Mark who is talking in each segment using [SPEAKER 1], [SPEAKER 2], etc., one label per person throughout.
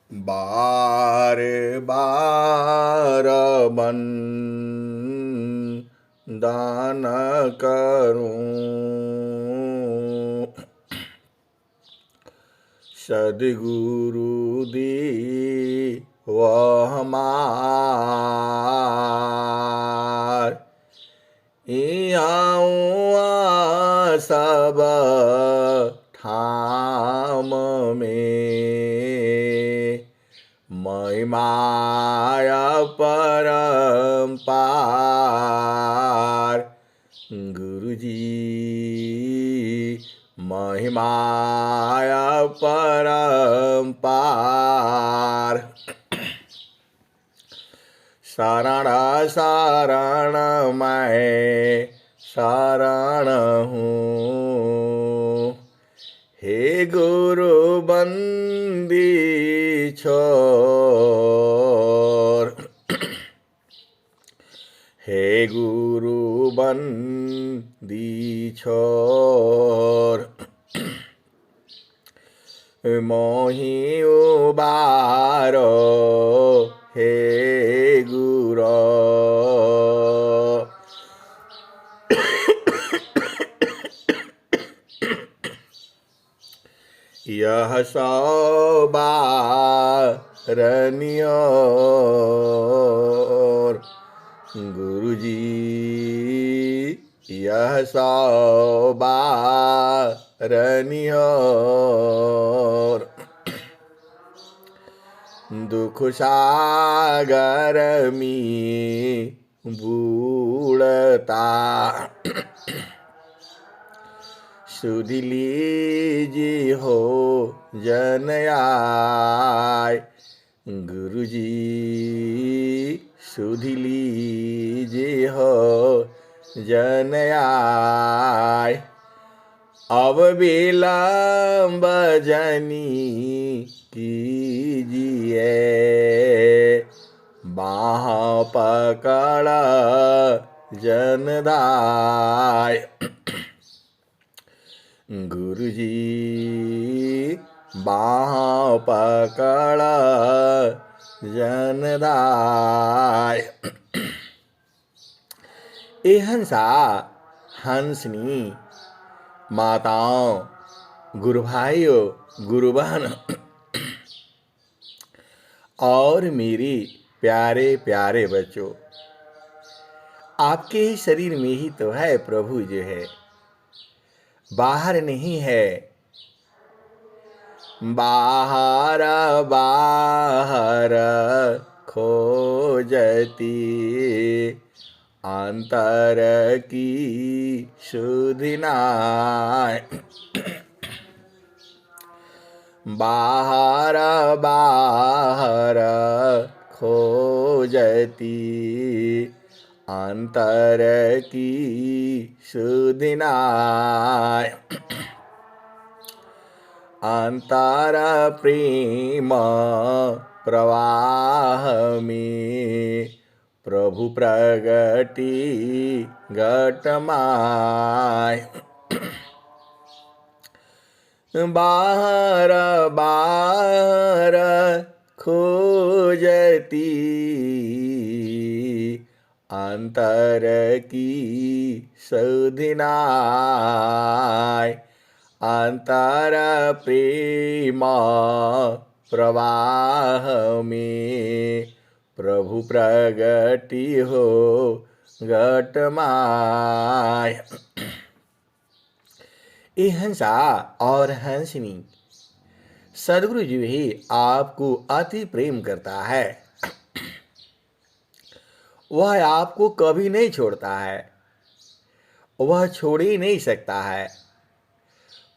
[SPEAKER 1] बार बार बन दान करूं, सद्गुरु दी वह हमार। इहाँ सब ठाम में महिमाया परम्पार। गुरुजी महिमाया परम्पार। शरण शरण मैं शरण हूँ, हे गुरु बंदी छोर। हे गुरु बंदी छोर, मोहि उबारो हे गुरो। यह सौबारनियोर, गुरुजी यह सौबारनियोर। दुख सागर में बूढ़ता, सुध लीजिए हो जन आय। गुरुजी सुध लीजिए हो जन आय। अब विलंब जनी कीजिए, बाह पकड़ जनदाय। गुरुजी बाह पकड़ जनदाय। ए हंसा हंसनी माताओं, गुरु भाइयों, गुरु बहन और मेरे प्यारे प्यारे बच्चों, आपके ही शरीर में ही तो है प्रभु जो है, बाहर नहीं है। बाहर बाहर खोजती अंतर की सुधि नाय। बाहर बाहर खोजती अंतर की सुधि नाय। अंतर प्रेम प्रवाह में प्रभु प्रगति घटमाय। बाहर बाहर खोजती अंतर की सुधि नाय। अंतर प्रेम प्रवाह में प्रभु प्रगति हो घटमाय। ये हंसा और हंसनी सदगुरु जी ही आपको अति प्रेम करता है। वह आपको कभी नहीं छोड़ता है, वह छोड़ ही नहीं सकता है।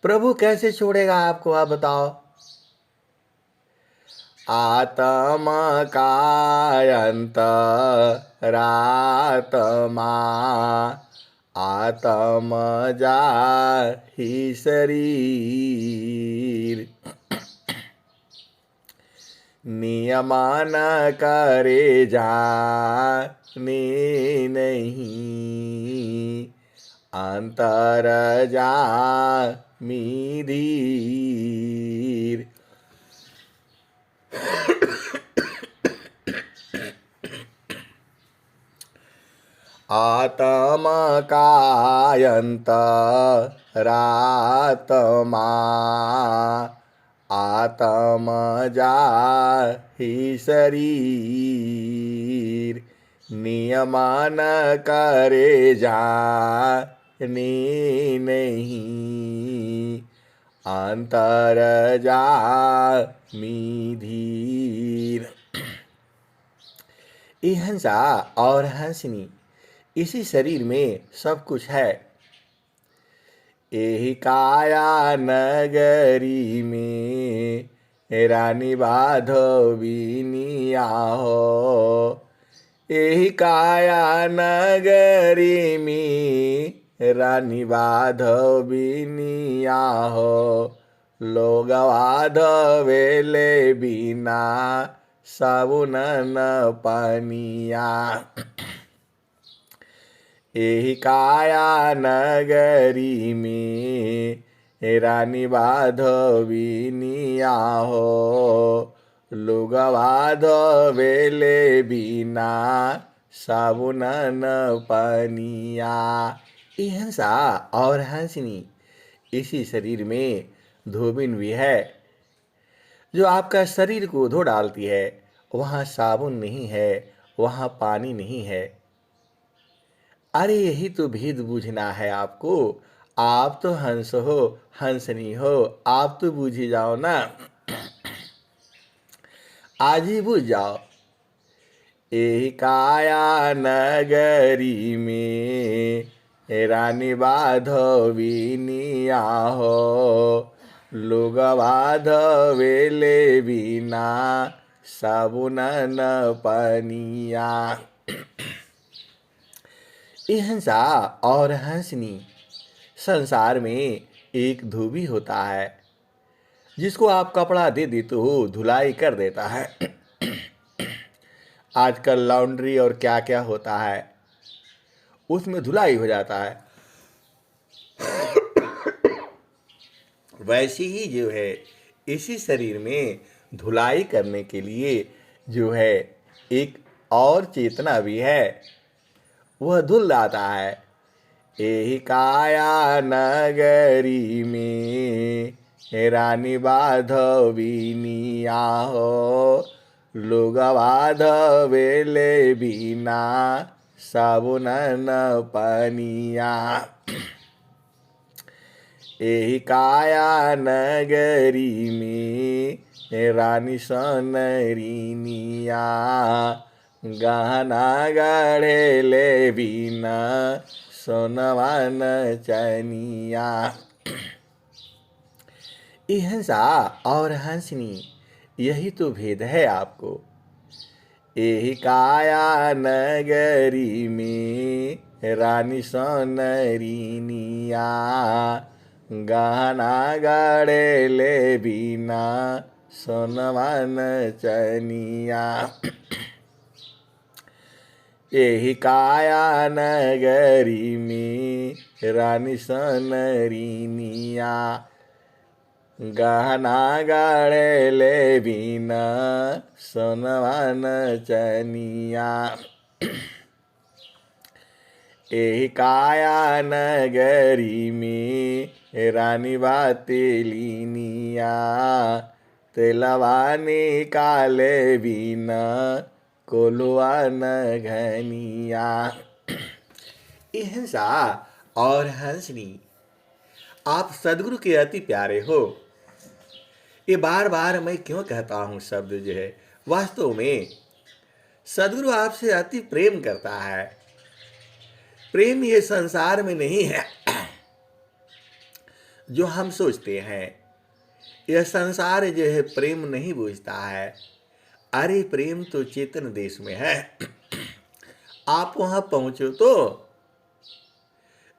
[SPEAKER 1] प्रभु कैसे छोड़ेगा आपको, आप बताओ। आत्मा कायंतरात्मा आत्म जाहि शरीर। नियमन करे जाने नहीं अंतर जामि धीर। आत्मकायन्तरात्मा आत्मजा ही शरीर नियमन करे जाने नहीं अंतर जामी धीर। ये हंसा और हंसनी, इसी शरीर में सब कुछ है। एहि काया नगरी में रानी बाधविनिया हो। एहि काया नगरी में रानी बाधविनिया हो। लोग बाधवेले बिना साबुन न पानिया। एहि काया नगरी में रानी बाधविनिया हो। लोग बाधवेले बिना साबुन न पानिया। ये हंसा और हंसनी, इसी शरीर में धोबिन भी है। जो आपका शरीर को धो डालती है, वहाँ साबुन नहीं है, वहाँ पानी नहीं है। अरे यही तो भेद बूझना है आपको। आप तो हंस हो, हंसनी हो, आप तो बूझ ही जाओ ना। आज ही बूझ जाओ। एहि काया नगरी में रानी बाधविनिया हो। लोग बाधवेले बिना साबुन न पानिया। ये हंसा और हंसनी, संसार में एक धोबी होता है जिसको आप कपड़ा दे देते हो, धुलाई कर देता है। आजकल लॉन्ड्री और क्या क्या होता है, उसमें धुलाई हो जाता है। वैसे ही जो है, इसी शरीर में धुलाई करने के लिए जो है एक और चेतना भी है, वह धुल जाता है। एहि काया नगरी में रानी बाधविनिया हो। लोग बाधवेले बिना साबुन न पानिया। एहि काया नगरी में रानी सनरिनिया। गहना गढ़ेले बिना सोनवा न चनिया। ये हंसा और हंसनी, यही तो भेद है आपको। एहि काया नगरी में रानी सनरिनिया। गहना गढ़ेले बिना सोनवा न चनिया। एहि काया नगरी में रानी सनरिनिया। गहना गढ़ेले बिना सोनवा न चनिया। एहि काया नगरी में रानी बातेलिनिया। तेलवा निकाले बिना कोल्हुआ न घनिया। ये हंसा और हंसनी, आप सदगुरु के अति प्यारे हो। ये बार बार मैं क्यों कहता हूँ शब्द जो है, वास्तव में सदगुरु आपसे अति प्रेम करता है। प्रेम ये संसार में नहीं है जो हम सोचते हैं। यह संसार जो है प्रेम नहीं बूझता है। अरे प्रेम तो चेतन देश में है। आप वहां पहुंचो तो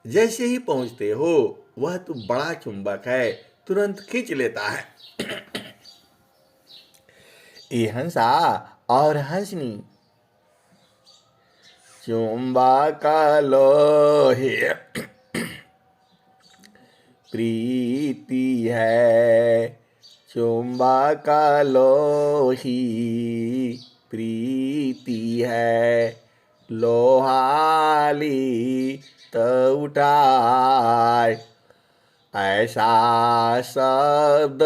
[SPEAKER 1] जैसे ही पहुंचते हो, वह तो बड़ा चुंबक है, तुरंत खींच लेता है। ये हंसा और हंसनी, चुंबक लोहे प्रीति है। चुंबक लोही प्रीति है, लोहाली त उठाय। ऐसा शब्द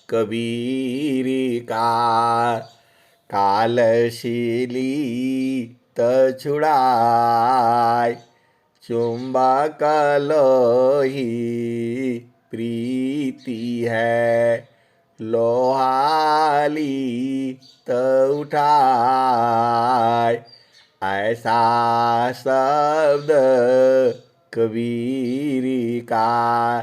[SPEAKER 1] कबीर का, कालशीली त छुड़ाय। चुंबक लोही प्रीति है, लोहाली त उठाय। ऐसा शब्द कबीर का,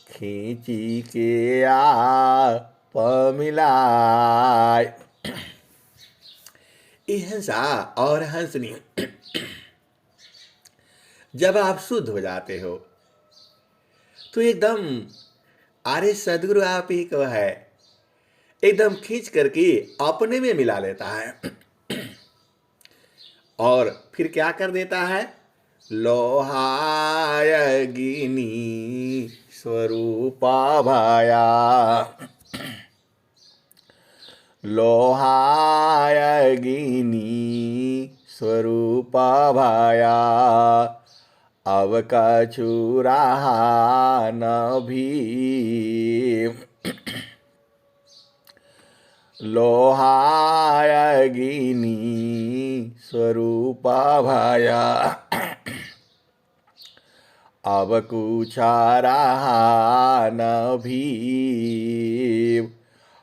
[SPEAKER 1] खींची के आप मिलाय। हंसा और हंसनी, जब आप शुद्ध हो जाते हो तो एकदम अरे सदगुरु आप ही को है, एकदम खींच करके अपने में मिला लेता है। और फिर क्या कर देता है? लोहाय गिनी स्वरूप भाया, लोहाय गिनी स्वरूप भाया। अब कछु रहा न भी, लोहाय गिनी स्वरूप भाया। अब कुछ रहा न भी,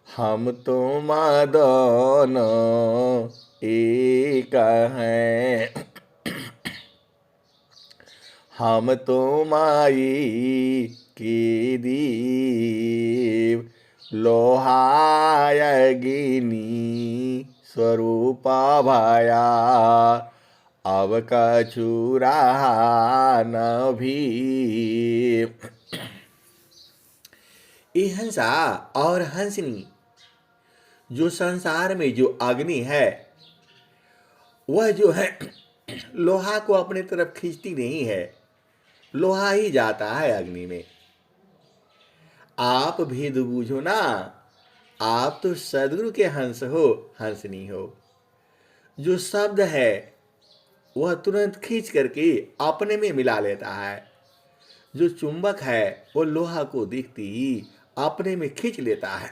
[SPEAKER 1] हम तुम दोनों एक हैं। हम तुम्हारी की दीव, लोहाय गिनी स्वरूप भाया। अब कछु रहा न भी। ये हंसा और हंसनी, जो संसार में जो अग्नि है वह जो है लोहा को अपने तरफ खींचती नहीं है, लोहा ही जाता है अग्नि में। आप भेद बूझो ना, आप तो सदगुरु के हंस हो, हंसनी हो। जो शब्द है वह तुरंत खींच करके अपने में मिला लेता है। जो चुंबक है वो लोहा को दिखती ही अपने में खींच लेता है।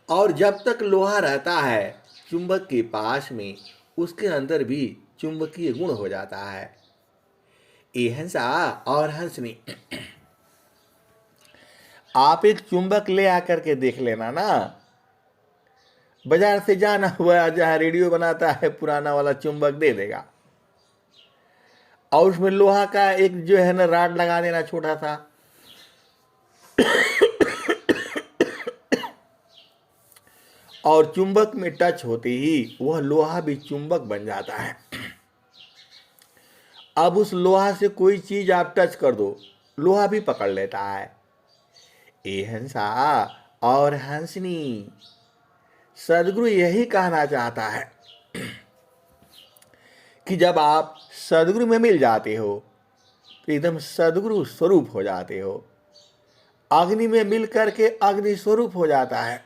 [SPEAKER 1] और जब तक लोहा रहता है चुंबक के पास में, उसके अंदर भी चुंबकीय गुण हो जाता है। ये हंसा और हंसनी, आप एक चुंबक ले आकर के देख लेना ना, बाजार से जाना हुआ जहां रेडियो बनाता है पुराना वाला चुंबक दे देगा, और उसमें लोहा का एक जो है ना राड लगा देना छोटा सा, और चुंबक में टच होते ही वह लोहा भी चुंबक बन जाता है। अब उस लोहा से कोई चीज आप टच कर दो, लोहा भी पकड़ लेता है। ए हंसा और हंसनी, सदगुरु यही कहना चाहता है कि जब आप सदगुरु में मिल जाते हो तो एकदम सदगुरु स्वरूप हो जाते हो। अग्नि में मिल करके अग्नि स्वरूप हो जाता है।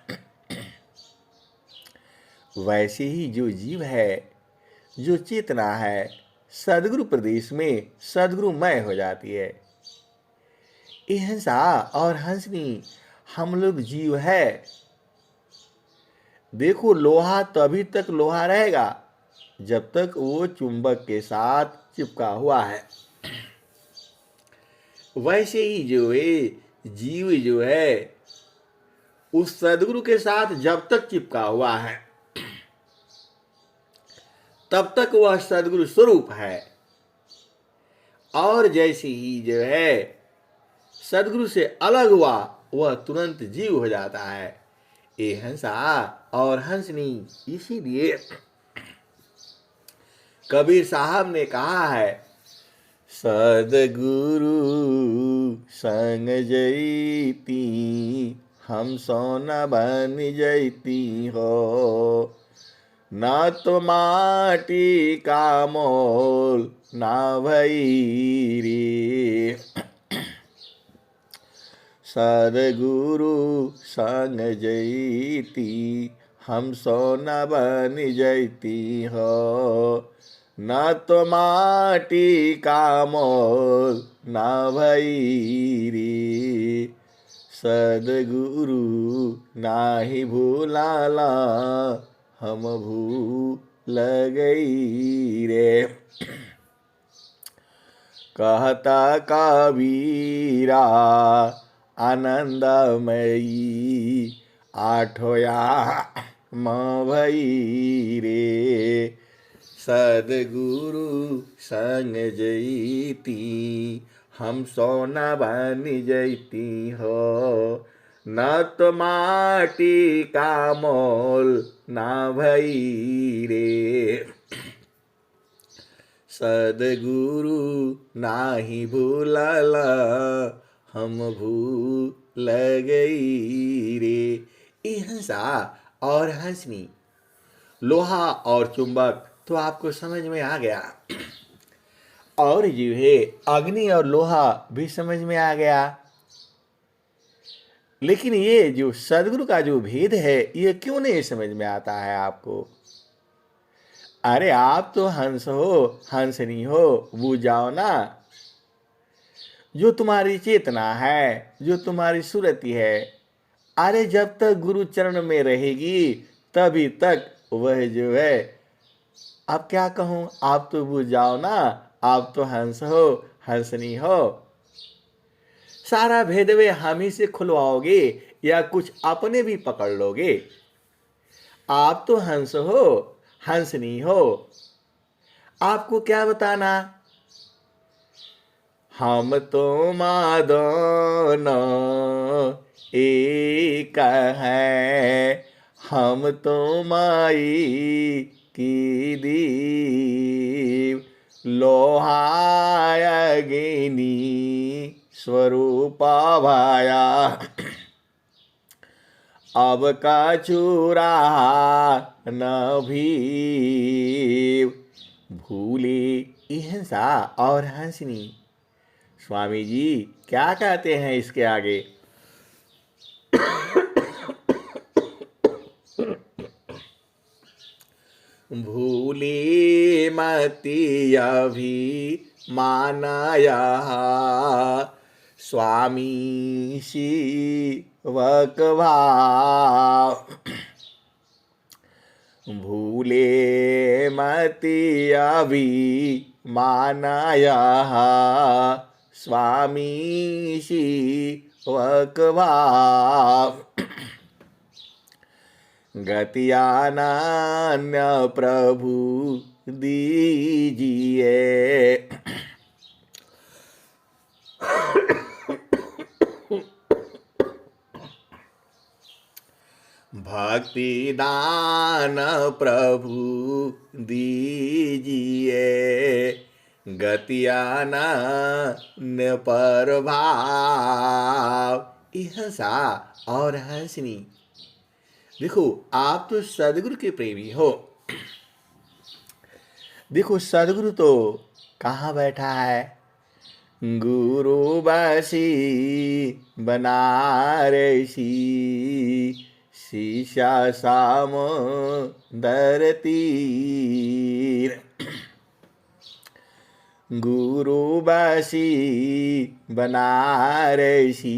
[SPEAKER 1] वैसे ही जो जीव है, जो चेतना है, सदगुरु प्रदेश में सदगुरुमय हो जाती है। ये हंसा और हंसनी, हम लोग जीव है। देखो लोहा तभी तक लोहा रहेगा जब तक वो चुंबक के साथ चिपका हुआ है। वैसे ही जो है जीव जो है उस सदगुरु के साथ जब तक चिपका हुआ है तब तक वह सदगुरु स्वरूप है। और जैसे ही जो है सदगुरु से अलग हुआ वह तुरंत जीव हो जाता है। ये हंसा और हंसनी, इसीलिए कबीर साहब ने कहा है, सदगुरु संग जैती हम सोना बन जैती हो। न तो माटी का मोल ना भई रे। सदगुरु संग जैती हम सोना बन जैती हो। न तो माटी का मोल ना भई रे। सदगुरु नाही भूलाला हम भूल गई रे। कहता कबीरा आनंदमयी आठोया भई रे। सदगुरु संग जैती हम सोना बन जैती हो। न तो माटी का मोल ना भई रे। सदगुरु नाही भूलाला हम भूल गई रे। ये हंसा और हंसनी, लोहा और चुंबक तो आपको समझ में आ गया, और जो है अग्नि और लोहा भी समझ में आ गया। लेकिन ये जो सदगुरु का जो भेद है ये क्यों नहीं समझ में आता है आपको? अरे आप तो हंस हो, हंसनी हो, वो जाओ ना। जो तुम्हारी चेतना है, जो तुम्हारी सुरति है, अरे जब तक गुरु चरण में रहेगी तभी तक वह जो है, अब क्या कहूं, आप तो बुझ जाओ ना। आप तो हंस हो, हंसनी हो। सारा भेद वे हम ही से खुलवाओगे या कुछ अपने भी पकड़ लोगे? आप तो हंस हो, हंसनी हो, आपको क्या बताना? हम तो दोनों एक है, हम तो माई की दीव, लोहा अग्नि स्वरूप भाया, अब का चूरा न भी भूले। हिंसा और हंसनी, स्वामी जी क्या कहते हैं इसके आगे? भूले मति अभी मानाया स्वामी शिवक भाव। भूले मति अभी मानाया स्वामी शिवक भाव। गतियानान्य प्रभु दीजिए, भक्ति दान प्रभु दीजिए, गतियानान्य पर भाव। हंसा और हंसनी, देखो आप तो सदगुरु के प्रेमी हो। देखो सदगुरु तो कहाँ बैठा है? गुरु बसी बनारसी, शीशा साम दर तीर। गुरु बसी बनारसी,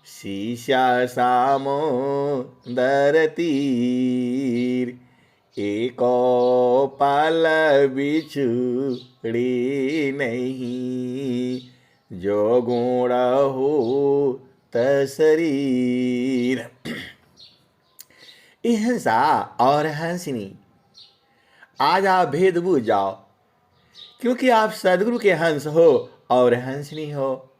[SPEAKER 1] शीशा सामो दर तीर। एको पल बिछुड़ी नहीं, जो गुण हो तशरीर। हिंसा और हंसनी, आज आप भेद बूझ जाओ, क्योंकि आप सदगुरु के हंस हो और हंसनी हो।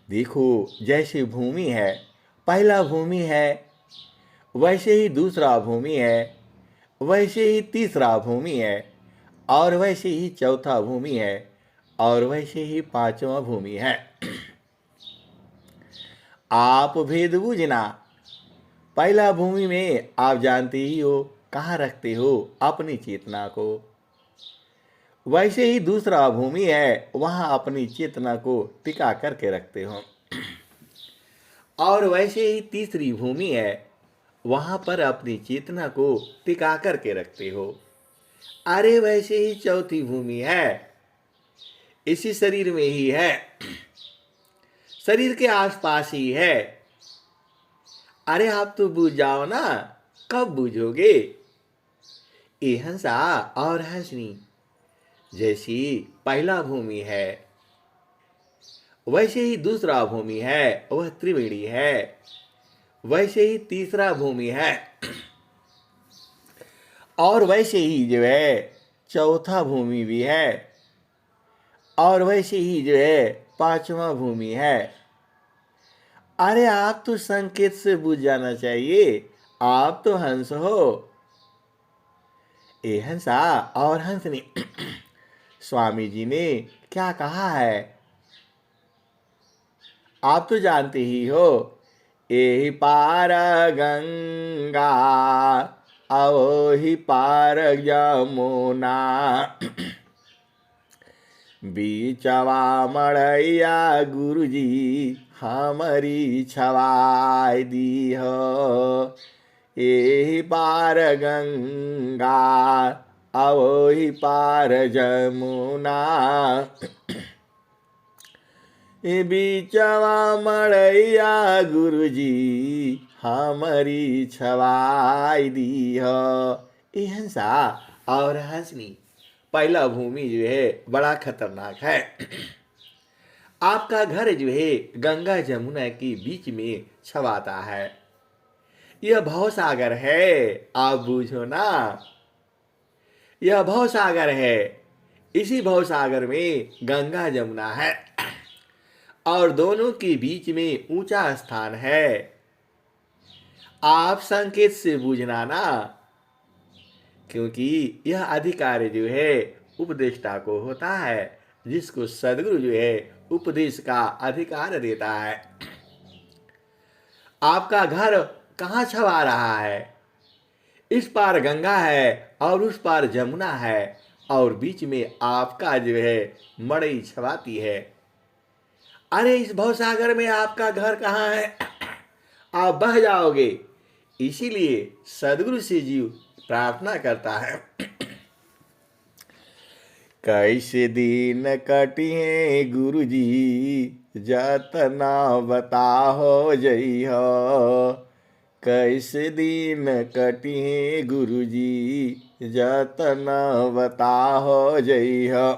[SPEAKER 1] देखो जैसे भूमि है, पहला भूमि है, वैसे ही दूसरा भूमि है, वैसे ही तीसरा भूमि है, और वैसे ही चौथा भूमि है, और वैसे ही पांचवा भूमि है। आप भेद बूझना, पहला भूमि में आप जानते ही हो कहाँ रखते हो अपनी चेतना को, वैसे ही दूसरा भूमि है, वहाँ अपनी चेतना को टिका करके रखते हो। और वैसे ही तीसरी भूमि है, वहाँ पर अपनी चेतना को टिका करके रखते हो। अरे वैसे ही चौथी भूमि है, इसी शरीर में ही है, शरीर के आसपास ही है। अरे आप तो बूझ जाओ ना, कब बूझोगे? ये हंसा और हंसनी जैसी पहला भूमि है, वैसे ही दूसरा भूमि है, वह त्रिवेणी है। वैसे ही तीसरा भूमि है, और वैसे ही जो है चौथा भूमि भी है, और वैसे ही जो है पांचवा भूमि है। अरे आप तो संकेत से बुझ जाना चाहिए, आप तो हंस हो। ए हंसा और हंसनी स्वामी जी ने क्या कहा है आप तो जानते ही हो। एहि पार गंगा, अवहि पार यमुना, बीचवा मड़ैया गुरुजी हमारी छवाई दी हो। एहि पार गंगा, अवहि पार यमुना, बीचवा मड़ैया गुरुजी हमारी छवाई दी हो। ये हंसा और हंसनी पहला भूमि जो है बड़ा खतरनाक है। आपका घर जो है गंगा जमुना के बीच में छवाता है। यह भवसागर है, आप बूझो ना, यह भवसागर है। इसी भवसागर में गंगा जमुना है, और दोनों के बीच में ऊंचा स्थान है। आप संकेत से बूझना ना, क्योंकि यह अधिकार जो है उपदेष्टा को होता है, जिसको सदगुरु जो है उपदेश का अधिकार देता है। आपका घर कहाँ छवा रहा है? इस पार गंगा है और उस पार जमुना है, और बीच में आपका जो है मड़ई छवाती है। अरे इस भवसागर में आपका घर कहाँ है? आप बह जाओगे। इसीलिए सदगुरु से जीव प्रार्थना करता है, कैसे दिन कटिए गुरुजी जतना बताहो जई हो। कैसे दिन कटिए गुरुजी जतना बताहो जई हो।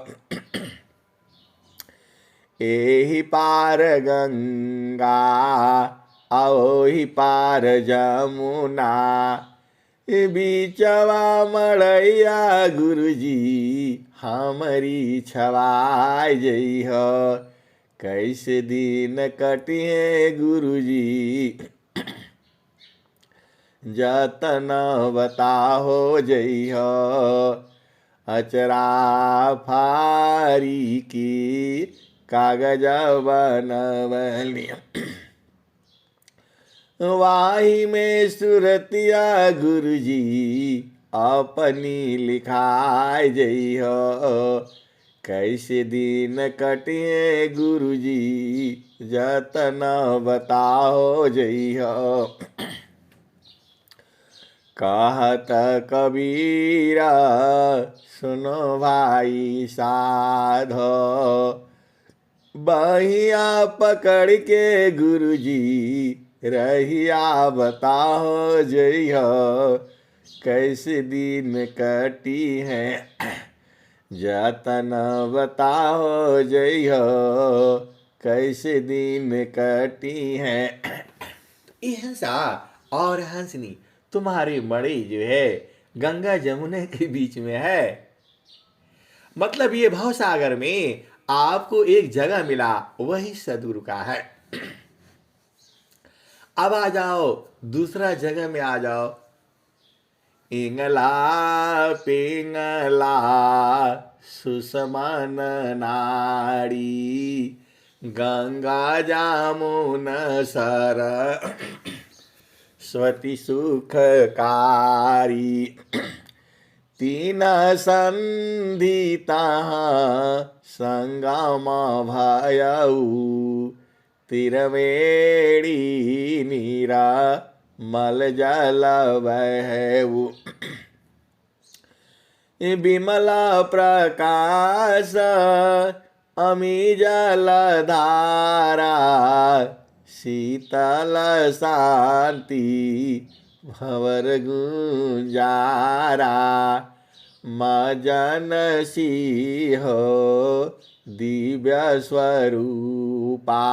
[SPEAKER 1] एहि पार गंगा, ओहि पार जमुना, बीचवा मड़ैया गुरुजी हमारी छवाई जई हो। कैसे दिन कटिए गुरुजी जतन बताहो जई हो। अचरा फारी की कागज बनवली, वाही में सुरतिया गुरुजी अपनी लिखाई जई हो। कैसे दिन कटिए गुरुजी जतन बताओ जई हो। कहत कबीरा सुनो भाई साधो, बहिया पकड़ के गुरुजी रहिया बताओ जई हो। कैसे दिन कटी है जतन बताओ जई हो। कैसे दिन कटी है। ये हंसा और हंसनी तुम्हारी मड़ई जो है गंगा जमुना के बीच में है। मतलब ये भवसागर में आपको एक जगह मिला, वही सदगुरु का है। अब आ जाओ दूसरा जगह में आ जाओ। इंगला पिंगला सुषमन नाड़ी, गंगा जामुन सर स्वति सुखकारी। तीन संधिता संगमा भयऊ। तिरवेणी नीरा मल जल बहऊ। विमला प्रकाश अमी जल धारा। शीतल शांति भंवर गुंजारा। मजन सिंह दिव्य स्वरूपा।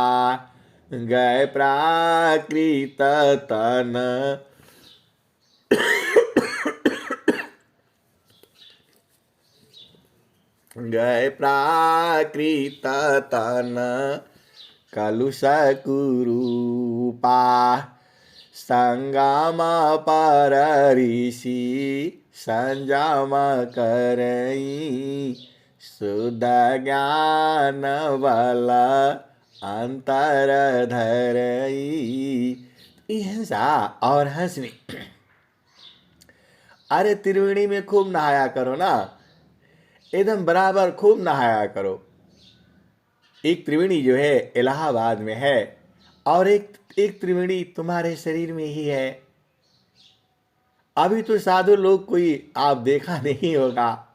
[SPEAKER 1] गए प्राकृत तन गए प्राकृत तन कलुष कुरूपा। संगम पर ऋषि संजम करई। शुद्ध ज्ञान बल अंतर धरई। हिंसा और हंसनी। अरे त्रिवेणी में खूब नहाया करो ना, एकदम बराबर खूब नहाया करो। एक त्रिवेणी जो है इलाहाबाद में है और एक त्रिवेणी तुम्हारे शरीर में ही है। अभी तो साधु लोग कोई आप देखा नहीं होगा,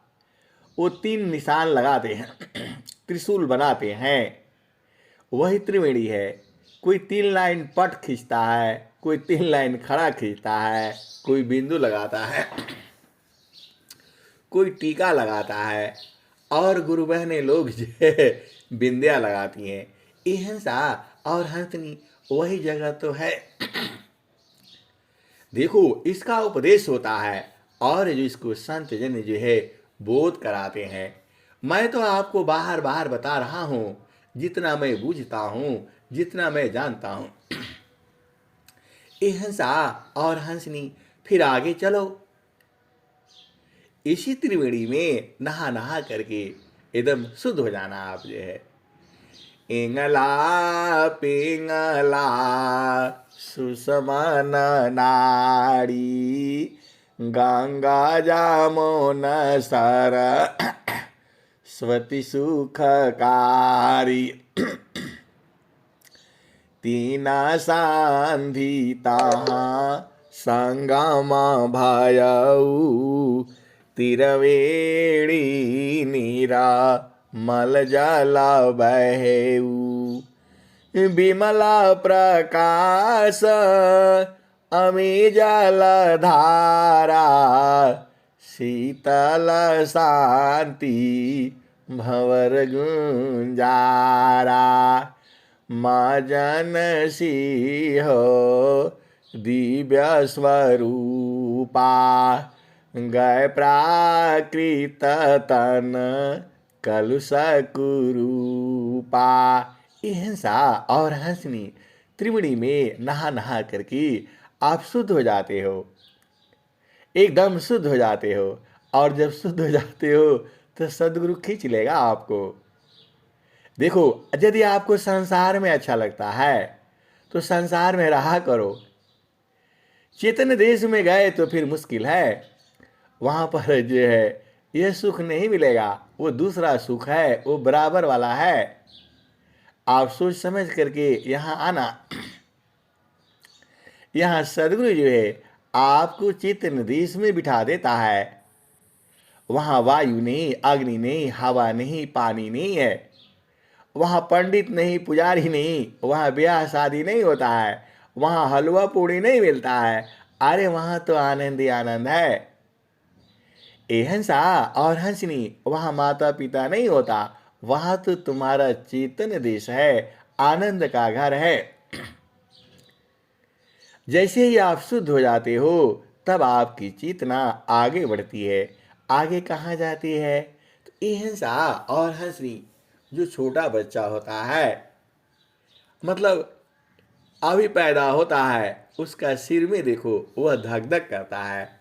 [SPEAKER 1] वो 3 निशान लगाते हैं, त्रिशूल बनाते हैं, वही त्रिवेणी है। कोई 3 लाइन पट खींचता है, कोई 3 लाइन खड़ा खींचता है, कोई बिंदु लगाता है, कोई टीका लगाता है और गुरु बहने लोग जो है बिंदिया लगाती हैं। हिंसा और हंसनी वही जगह तो है। देखो इसका उपदेश होता है और जो इसको संत जन जो है बोध कराते हैं। मैं तो आपको बाहर बाहर बता रहा हूं, जितना मैं बूझता हूं, जितना मैं जानता हूं। हिंसा और हंसनी। फिर आगे चलो। इसी त्रिवेणी में नहा नहा करके एकदम शुद्ध हो जाना आप जो है। इंगला पिंगला सुषमन नाड़ी। गंगा जामुन सर स्वति सुखकारी। तीना सांधिता संगम भयऊ। तिरवेणी नीरा मल जल बहेऊ। विमला प्रकाश अमी जल धारा। शीतल शांति भंवर गुंजारा। मजन सिंह दिव्य स्वरूपा। गए प्राकृत तन कलुष कुरूपा। हिंसा और हंसनी त्रिवेणी में नहा नहा करके आप शुद्ध हो जाते हो, एकदम शुद्ध हो जाते हो। और जब शुद्ध हो जाते हो तो सदगुरु खींच लेगा आपको। देखो यदि आपको संसार में अच्छा लगता है तो संसार में रहा करो। चेतन देश में गए तो फिर मुश्किल है, वहां पर जो है यह सुख नहीं मिलेगा, वो दूसरा सुख है, वो बराबर वाला है। आप सोच समझ करके यहाँ आना। यहाँ सदगुरु जो है आपको चेतन देश में बिठा देता है। वहां वायु नहीं, अग्नि नहीं, हवा नहीं, पानी नहीं है। वहां पंडित नहीं, पुजारी नहीं, वहां ब्याह शादी नहीं होता है, वहां हलवा पूड़ी नहीं मिलता है। अरे वहां तो आनंद ही आनंद है। हिंसा और हंसनी वहां माता पिता नहीं होता, वहां तो तुम्हारा चेतन देश है, आनंद का घर है। जैसे ही आप शुद्ध हो जाते हो तब आपकी चेतना आगे बढ़ती है। आगे कहाँ जाती है? तो हिंसा और हंसनी। जो छोटा बच्चा होता है, मतलब अभी पैदा होता है, उसका सिर में देखो वह धक धक करता है,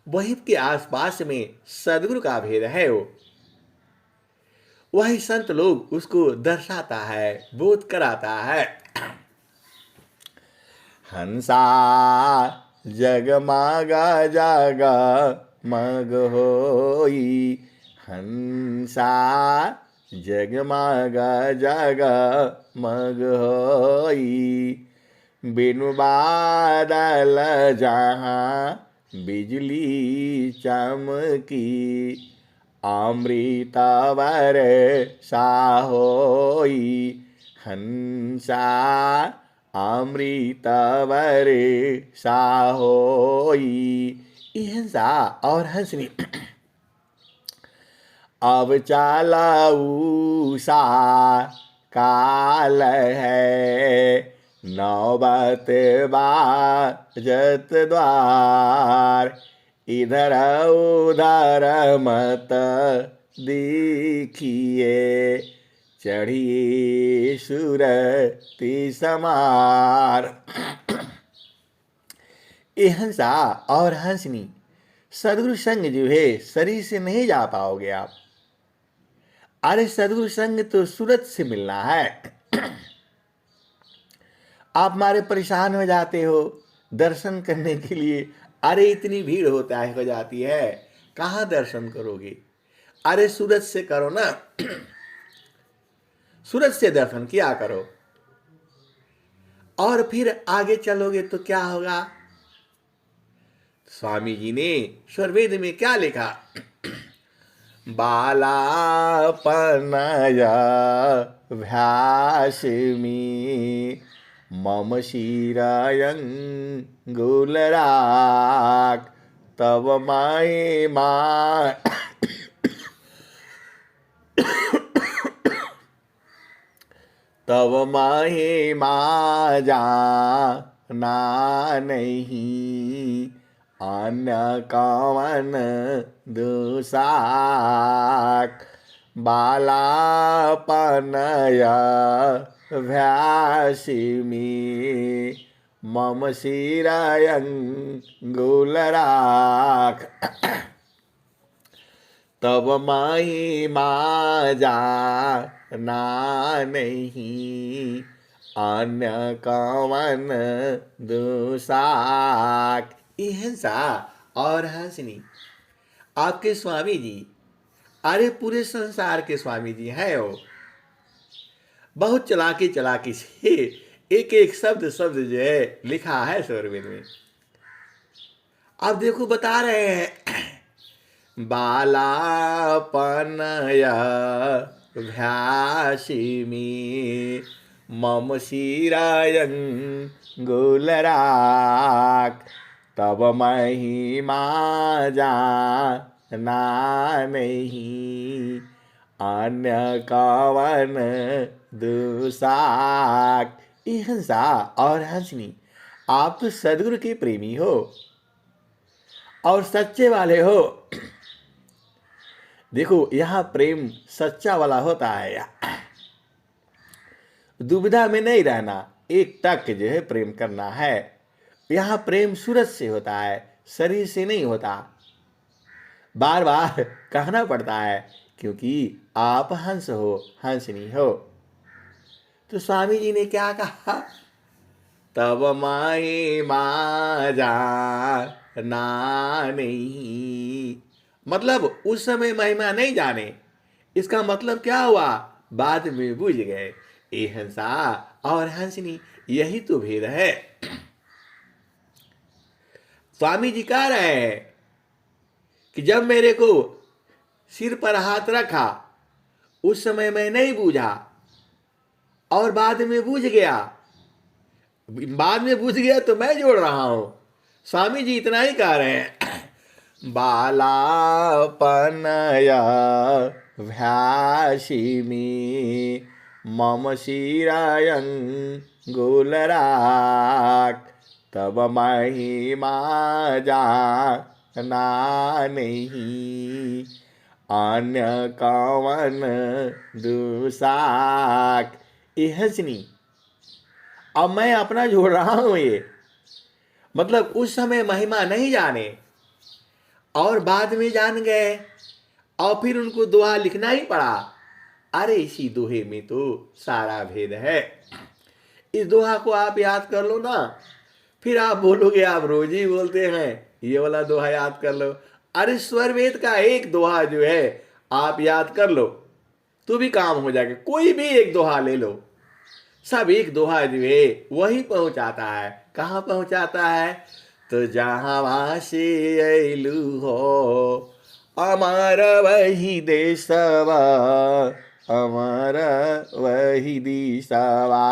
[SPEAKER 1] वही के आसपास में सदगुरु का भेद है। वही संत लोग उसको दर्शाता है, बोध कराता है। हंसा जगमागा जागा मग होई, हंसा जगमागा जागा मग होई। बिनु बादल जहाँ बिजली चमकी, अमृतवर सा होई, हंसा अमृतवर सा होई। ये हंसा और हंसनी अब चालाऊ सा काल है, नौबत बाजत द्वार, इधर उधर मत देखिए, चढ़िए सुरति समार। ये हंसा और हंसनी सदगुरु संग जो है शरीर से नहीं जा पाओगे आप। अरे सदगुरु संग तो सूरत से मिलना है। आप मारे परेशान हो जाते हो दर्शन करने के लिए, अरे इतनी भीड़ हो जाती है, कहाँ दर्शन करोगे? अरे सूरत से करो ना, सूरत से दर्शन किया करो। और फिर आगे चलोगे तो क्या होगा? स्वामी जी ने स्वरवेद में क्या लिखा? बालापनया भ्यासिमी, मम शिरायंगुलराग, तब महिमा तब महिमा जाना नहीं, अन्य कवन दुसाक। बालापनया भ्यासिमी, मम शिरायंगुलराग, तब महिमा जाना नहीं, अन्य कवन दुसाक। ये हंसा और हंसनी आपके स्वामी जी, अरे पूरे संसार के स्वामी जी हैं वो। बहुत चलाकी चलाकी से एक एक शब्द शब्द जो है लिखा है स्वरवेद में। आप देखो बता रहे हैं, बालापनया भ्यासिमी, मम शिरायंगुलराग, तब महिमा जाना नहीं, अन्य कवन दुसाक। ये हंसा और हंसनी आप तो सदगुरु के प्रेमी हो और सच्चे वाले हो। देखो यहाँ प्रेम सच्चा वाला होता है, दुविधा में नहीं रहना, एक टक जो है प्रेम करना है। यहाँ प्रेम सूरज से होता है, शरीर से नहीं होता। बार बार कहना पड़ता है क्योंकि आप हंस हो, हंसनी हो। तो स्वामी जी ने क्या कहा? तब महिमा जाना नहीं, मतलब उस समय महिमा नहीं जाने। इसका मतलब क्या हुआ? बाद में बुझ गए। ये हंसा और हंसनी यही तो भेद है। स्वामी जी कह रहे हैं कि जब मेरे को सिर पर हाथ रखा उस समय मैं नहीं बूझा और बाद में बूझ गया, बाद में बूझ गया तो मैं जोड़ रहा हूं। स्वामी जी इतना ही कह रहे हैं, बालापनया भ्यासिमी, मम शिरायंगुलराग, तब महिमा जाना नहीं, अन्य कवन दुसाक। ये हंसनी अब मैं अपना जोड़ रहा हूं। ये मतलब उस समय महिमा नहीं जाने और बाद में जान गए और फिर उनको दोहा लिखना ही पड़ा। अरे इसी दोहे में तो सारा भेद है। इस दोहा को आप याद कर लो ना, फिर आप बोलोगे आप रोज ही बोलते हैं, ये वाला दोहा याद कर लो। अरे स्वर वेद का एक दोहा जो है आप याद कर लो तो भी काम हो जाएगा। कोई भी एक दोहा ले लो, सब एक दोहा जो है वही पहुंचाता है। कहाँ पहुंचाता है? तो जहाँ से अयलू हो अमर वही देशवा, अमर वही दिशवा।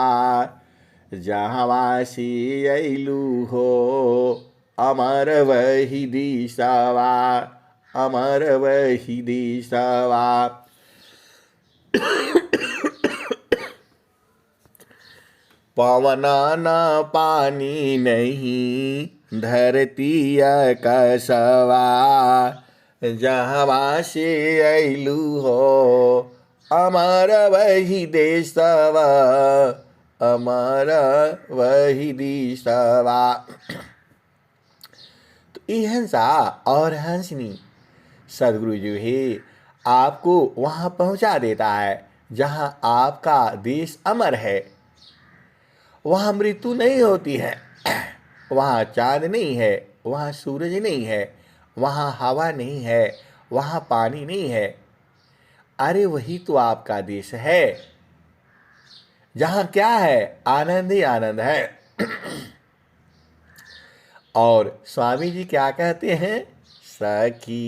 [SPEAKER 1] जहाँ से अयलू हो अमर वही दिशवा, अमर वही दिशवा। पवन न पानी नहीं धरती कसवा। जहाँ से अयलू हो अमर वही देशवा, अमर वही दिशवा। तो ये हंसा और हंसनी सदगुरु जो है आपको वहाँ पहुँचा देता है जहाँ आपका देश अमर है। वहाँ मृत्यु नहीं होती है, वहाँ चाँद नहीं है, वहाँ सूरज नहीं है, वहाँ हवा नहीं है, वहाँ पानी नहीं है। अरे वही तो आपका देश है जहाँ क्या है? आनंद ही आनंद है। और स्वामी जी क्या कहते हैं? सखी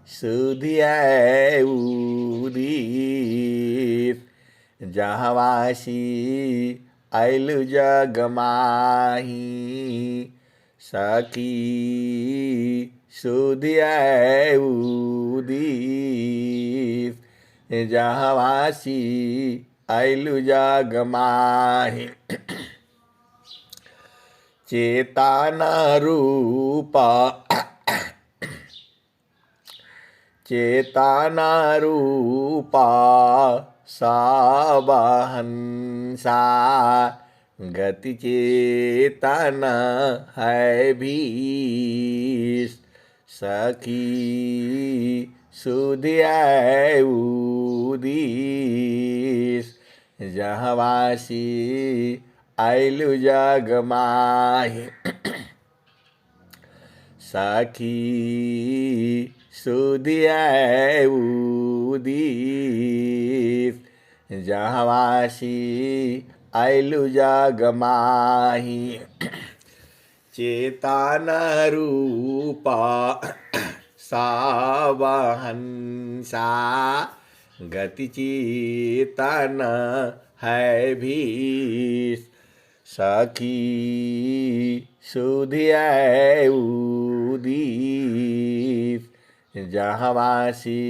[SPEAKER 1] सुधिया उदित जहवासी अयलु जग माही। सखी सुधिया उदित जहवासी अयलु जग माही। चेतना रूपा, चेतना रूपा सावहंसा। गति चेतना है भीष। सखी सुधिया उदिस जहवासी अयलु जग माही। सखी सुधिया उदिस जहवासी अयलु जग माही। चेतन रूपा सावहंसा। गति चेतन है भीष। सखी सुधिया उदिस जहवासी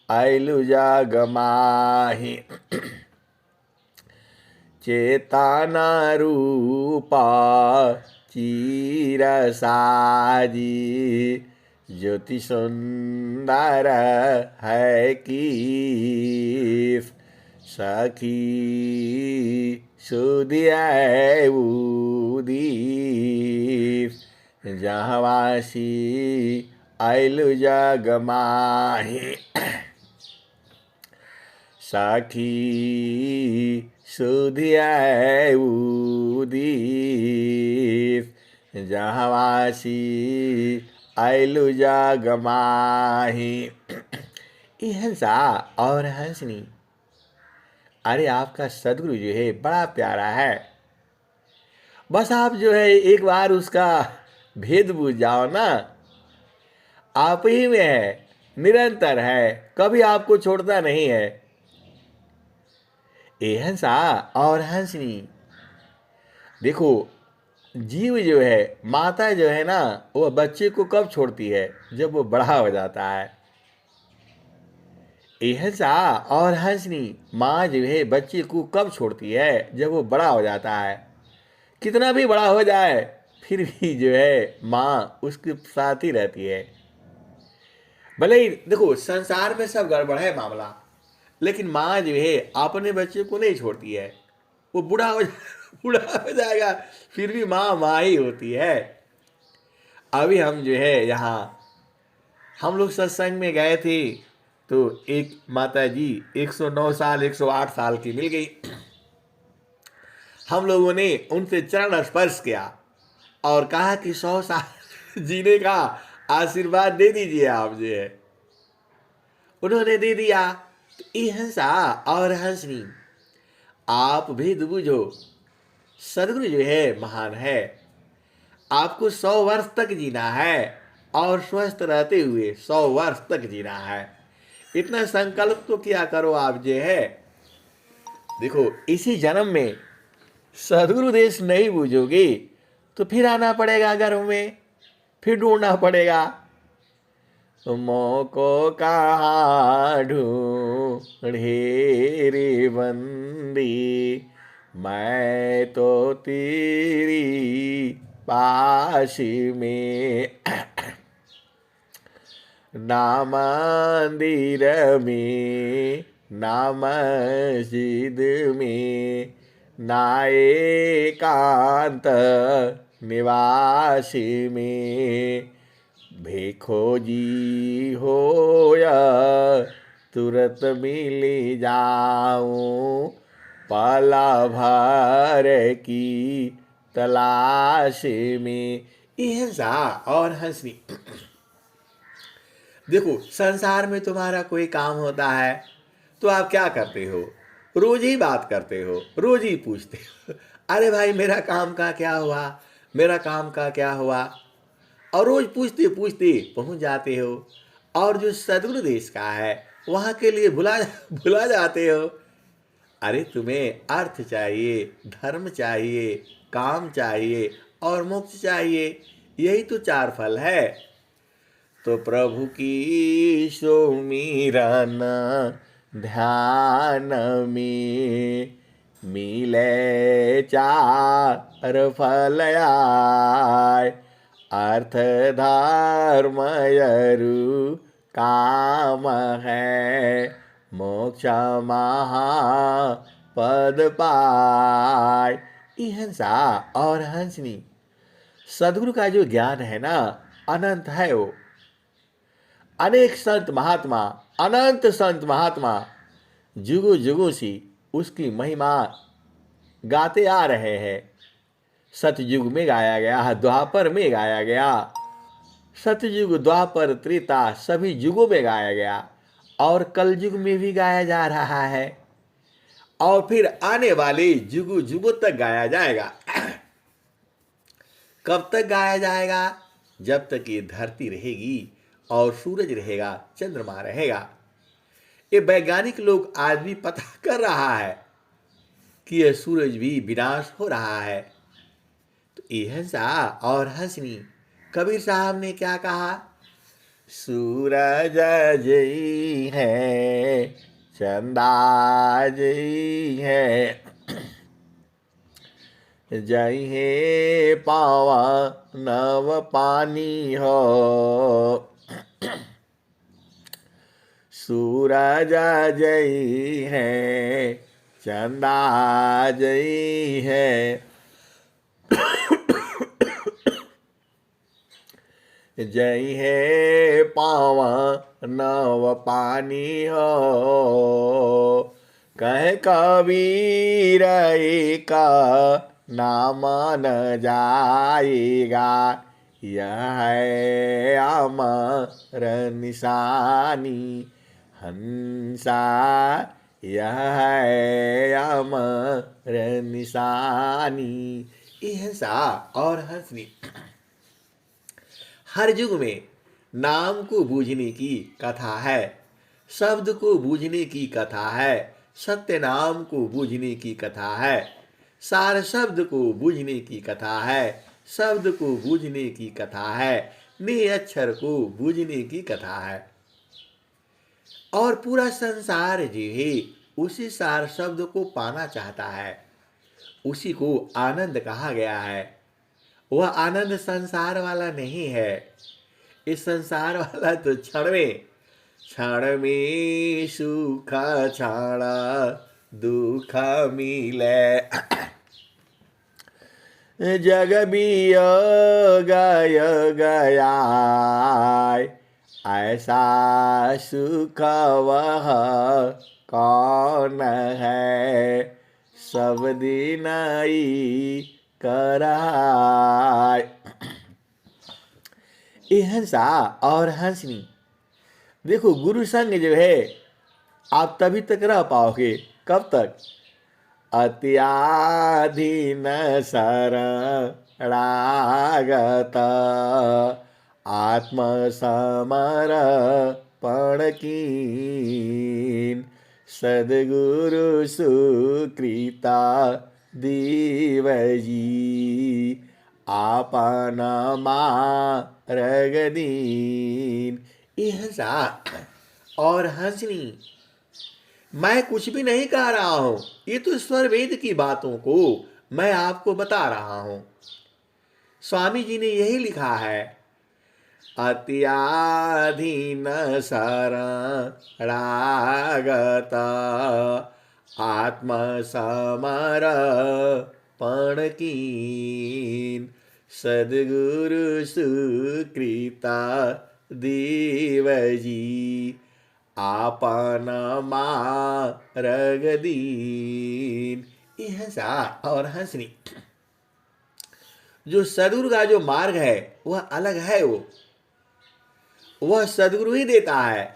[SPEAKER 1] अयलु जग माही। चेतना रूपा चिरसाजी। ज्योति सुंदर है कीस। सखी सुधिया उदिस जहवासी अयलु जग माही। सखी सुधिया उदिस जहवासी अयलु जग माही। ये हंसा और हंसनी, अरे आपका सदगुरु जो है बड़ा प्यारा है। बस आप जो है एक बार उसका भेद बूझ जाओ ना। आप ही में है, निरंतर है, कभी आपको छोड़ता नहीं है। ये हंसा और हंसनी, देखो जीव जो है, माता जो है ना, वो बच्चे को कब छोड़ती है? जब वो बड़ा हो जाता है। ये हंसा और हंसनी, माँ जो है बच्चे को कब छोड़ती है? जब वो बड़ा हो जाता है। कितना भी बड़ा हो जाए फिर भी जो है माँ उसके साथ ही रहती है। भले ही देखो संसार में सब गड़बड़ है मामला, लेकिन माँ जो है अपने बच्चे को नहीं छोड़ती है। वो बूढ़ा हो जाएगा फिर भी माँ माँ ही होती है। अभी हम जो है यहाँ हम लोग सत्संग में गए थे तो एक माता जी 109 साल 108 साल की मिल गई। हम लोगों ने उनसे चरण स्पर्श किया और कहा कि 100 साल जीने का आशीर्वाद दे दीजिए आप जो है। उन्होंने दे दिया। तो ई हंसा और हंसनी, आप भेद बुझो, सदगुरु जो है महान है। आपको 100 वर्ष तक जीना है और स्वस्थ रहते हुए 100 वर्ष तक जीना है। इतना संकल्प तो किया करो आप जो है। देखो, इसी जन्म में सदगुरु देश नहीं बूझोगे तो फिर आना पड़ेगा गर्भ में, फिर ढूंढना पड़ेगा। मोको कहाँ ढूंढे रे बंदी, मैं तो तेरी पास में। ना मंदिर में, ना मस्जिद में, ना एकांत निवास में, भेखो जी होया तुरत मिल जाऊं, पाला भर की तलाश में। ये हंसा और हंसनी। देखो, संसार में तुम्हारा कोई काम होता है तो आप क्या करते हो? रोज ही बात करते हो, रोज ही पूछते हो, अरे भाई मेरा काम का क्या हुआ, मेरा काम का क्या हुआ, और रोज पूछते पूछते पहुंच जाते हो। और जो सदगुरु देश का है वहां के लिए भुला भुला जाते हो। अरे तुम्हें अर्थ चाहिए, धर्म चाहिए, काम चाहिए और मोक्ष चाहिए, यही तो 4 फल है। तो प्रभु की सुमिरन ध्यान में, मिले 4 फल आय, अर्थ धर्म यरु काम है, मोक्ष महा पद पाय। ये हंसा और हंसनी, सदगुरु का जो ज्ञान है ना, अनंत है वो। अनेक संत महात्मा, अनंत संत महात्मा जुगों जुगों से उसकी महिमा गाते आ रहे हैं। सतयुग में गाया गया, द्वापर में गाया गया, सतयुग द्वापर त्रेता सभी युगों में गाया गया और कलयुग में भी गाया जा रहा है और फिर आने वाले युगों युगों तक गाया जाएगा। कब तक गाया जाएगा? जब तक ये धरती रहेगी और सूरज रहेगा, चंद्रमा रहेगा। ये वैज्ञानिक लोग आज भी पता कर रहा है कि यह सूरज भी विनाश हो रहा है। तो ये हंसा और हंसनी, कबीर साहब ने क्या कहा? सूरज जई है, चंदा जई है, जई है पावा नव पानी हो। सूरज जई है, चंदा जई है, जई है पावा नव पानी हो। कह कबीर का नाम न जाएगा, यह है अमर निशानी। हंसा, यह है अमर निशानी। ये हंसा और हंसनी, हर युग में नाम को बूझने की कथा है, शब्द को बूझने की कथा है, सत्य नाम को बूझने की कथा है, सार शब्द को बूझने की कथा है, शब्द को बूझने की कथा है, नि अक्षर को बूझने की कथा है। और पूरा संसार जो है उसी सार शब्द को पाना चाहता है, उसी को आनंद कहा गया है। वह आनंद संसार वाला नहीं है। इस संसार वाला तो क्षण में सुख, क्षण दुख मिले। जग बियोग गया, ऐसा सुख वह कौन है, सब दिनाई कराय। ये हंसा और हंसनी, देखो गुरु संग जो है आप तभी तक रह पाओगे, कब तक? अत्याधीन शरणागत आत्मसमर्पण कीन, सद्गुरु सुकृता दीवजी आपन मार्ग दीन। ये हंसा और हंसनी, मैं कुछ भी नहीं कह रहा हूं, ये तो स्वर वेद की बातों को मैं आपको बता रहा हूं। स्वामी जी ने यही लिखा है, अत्याधीन शरणागत आत्मसमर्पण कीन, सद्गुरु सुकृता देवजी आपन मार्ग दीन। ये हंसा और हंसनी, जो सद्गुरु का जो मार्ग है वह अलग है, वह सद्गुरु ही देता है,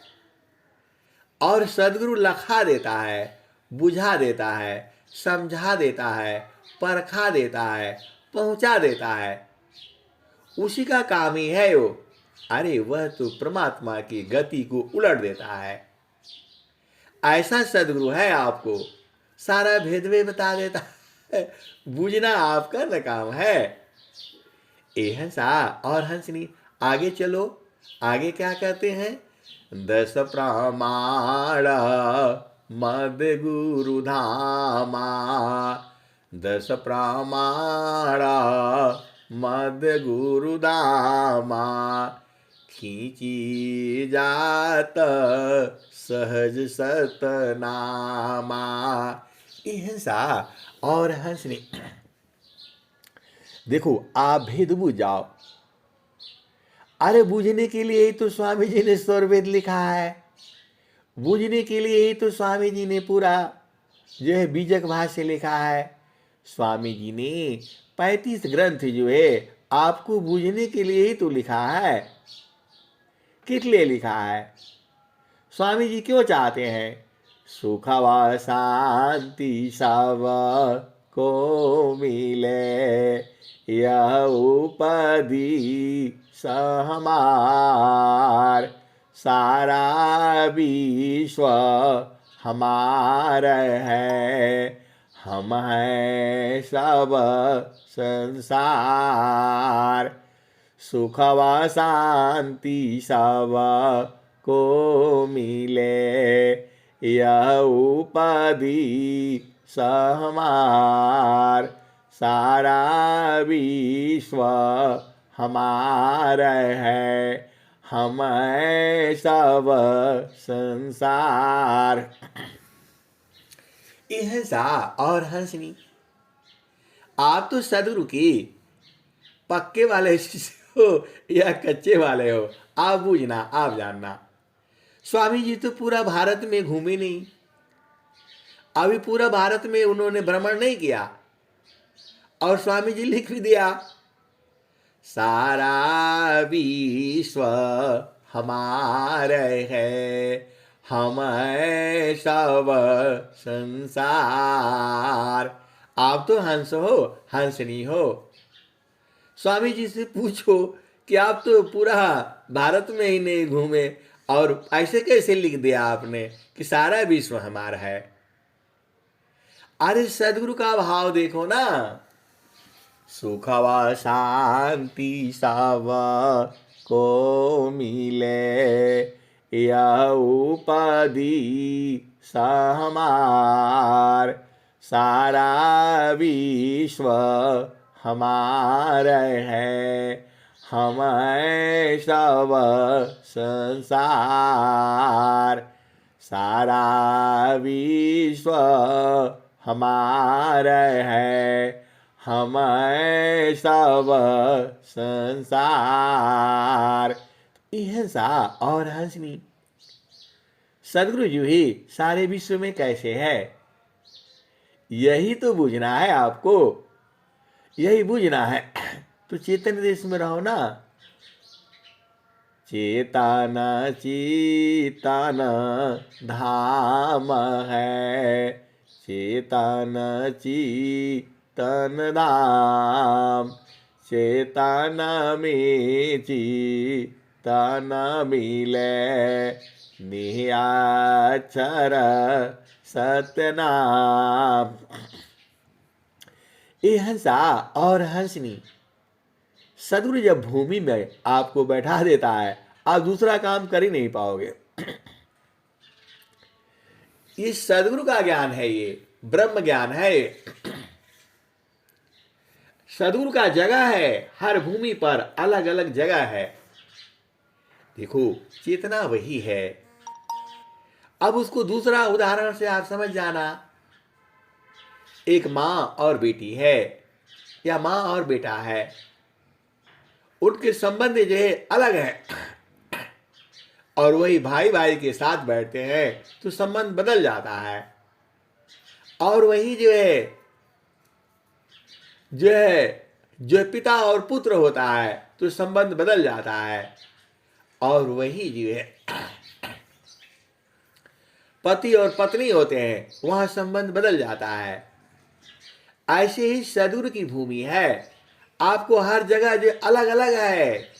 [SPEAKER 1] और सद्गुरु लखा देता है, बुझा देता है, समझा देता है, परखा देता है, पहुंचा देता है, उसी का काम ही है वो। अरे वह तो परमात्मा की गति को उलट देता है। ऐसा सद्गुरु है, आपको सारा भेद भी बता देता है, बूझना आपका न काम है। ए हंसा और हंसनी, आगे चलो, आगे क्या कहते हैं? 10 प्रमाण मद गुरु धामा, 10 प्रमाण मद गुरु धामा, खींची जात सहज सतनामा। ये हंसा और हंसनी, देखो आप भेद बूझ जाओ। अरे बूझने के लिए ही तो स्वामी जी ने स्वर वेद लिखा है, बूझने के लिए ही तो स्वामी जी ने पूरा जो है बीजक भाष्य लिखा है। स्वामी जी ने 35 ग्रंथ जो है आपको बूझने के लिए ही तो लिखा है। किस लिए लिखा है? स्वामी जी क्यों चाहते हैं? सुख व शांति सब को मिले, यह उपदी हमार, सारा विश्व हमार है, हम हैं सब संसार। सुख व शांति सब को मिले, यह उपदी हमार, सारा विश्व हमार है, हम सब संसार। ये हंसा और हंसनी, आप तो सदगुरु की पक्के वाले शिष्य हो या कच्चे वाले हो, आप बूझना, आप जानना। स्वामी जी तो पूरा भारत में घूमे नहीं, अभी पूरा भारत में उन्होंने भ्रमण नहीं किया, और स्वामी जी लिख भी दिया, सारा विश्व हमारे है, हम सब संसार। आप तो हंस हो, हंसनी हो। स्वामी जी से पूछो कि आप तो पूरा भारत में ही नहीं घूमे, और ऐसे कैसे लिख दिया आपने कि सारा विश्व हमारा है? अरे सदगुरु का भाव देखो ना, सुख व शांति सब को मिले, यह उपदी हमार, सारा विश्व हमार है, हम सब संसार। सारा विश्व हमार है, हम सब संसार। यह सा और हंसनी, सदगुरु जी ही सारे विश्व में कैसे है? यही तो बूझना है आपको, यही बूझना है। तो चेतन देश में रहो ना। चेतन चेतन धाम है, चेतन चेतन धाम, चेतन में चेतन मिले, निहाचर सतनाम। ये हंसा और हंसनी, सदगुरु जब भूमि में आपको बैठा देता है, आप दूसरा काम कर ही नहीं पाओगे। ये सदगुरु का ज्ञान है, ये ब्रह्म ज्ञान है। सदगुरु का जगह है, हर भूमि पर अलग अलग जगह है। देखो चेतना वही है। अब उसको दूसरा उदाहरण से आप समझ जाना। एक माँ और बेटी है, या माँ और बेटा है, उनके संबंध जो है अलग है। और वही भाई भाई के साथ बैठते हैं तो संबंध बदल जाता है। और वही जो पिता और पुत्र होता है तो संबंध बदल जाता है। और वही जो है पति और पत्नी होते हैं, वहां संबंध बदल जाता है। ऐसे ही सदगुरु की भूमि है, आपको हर जगह जो अलग अलग है।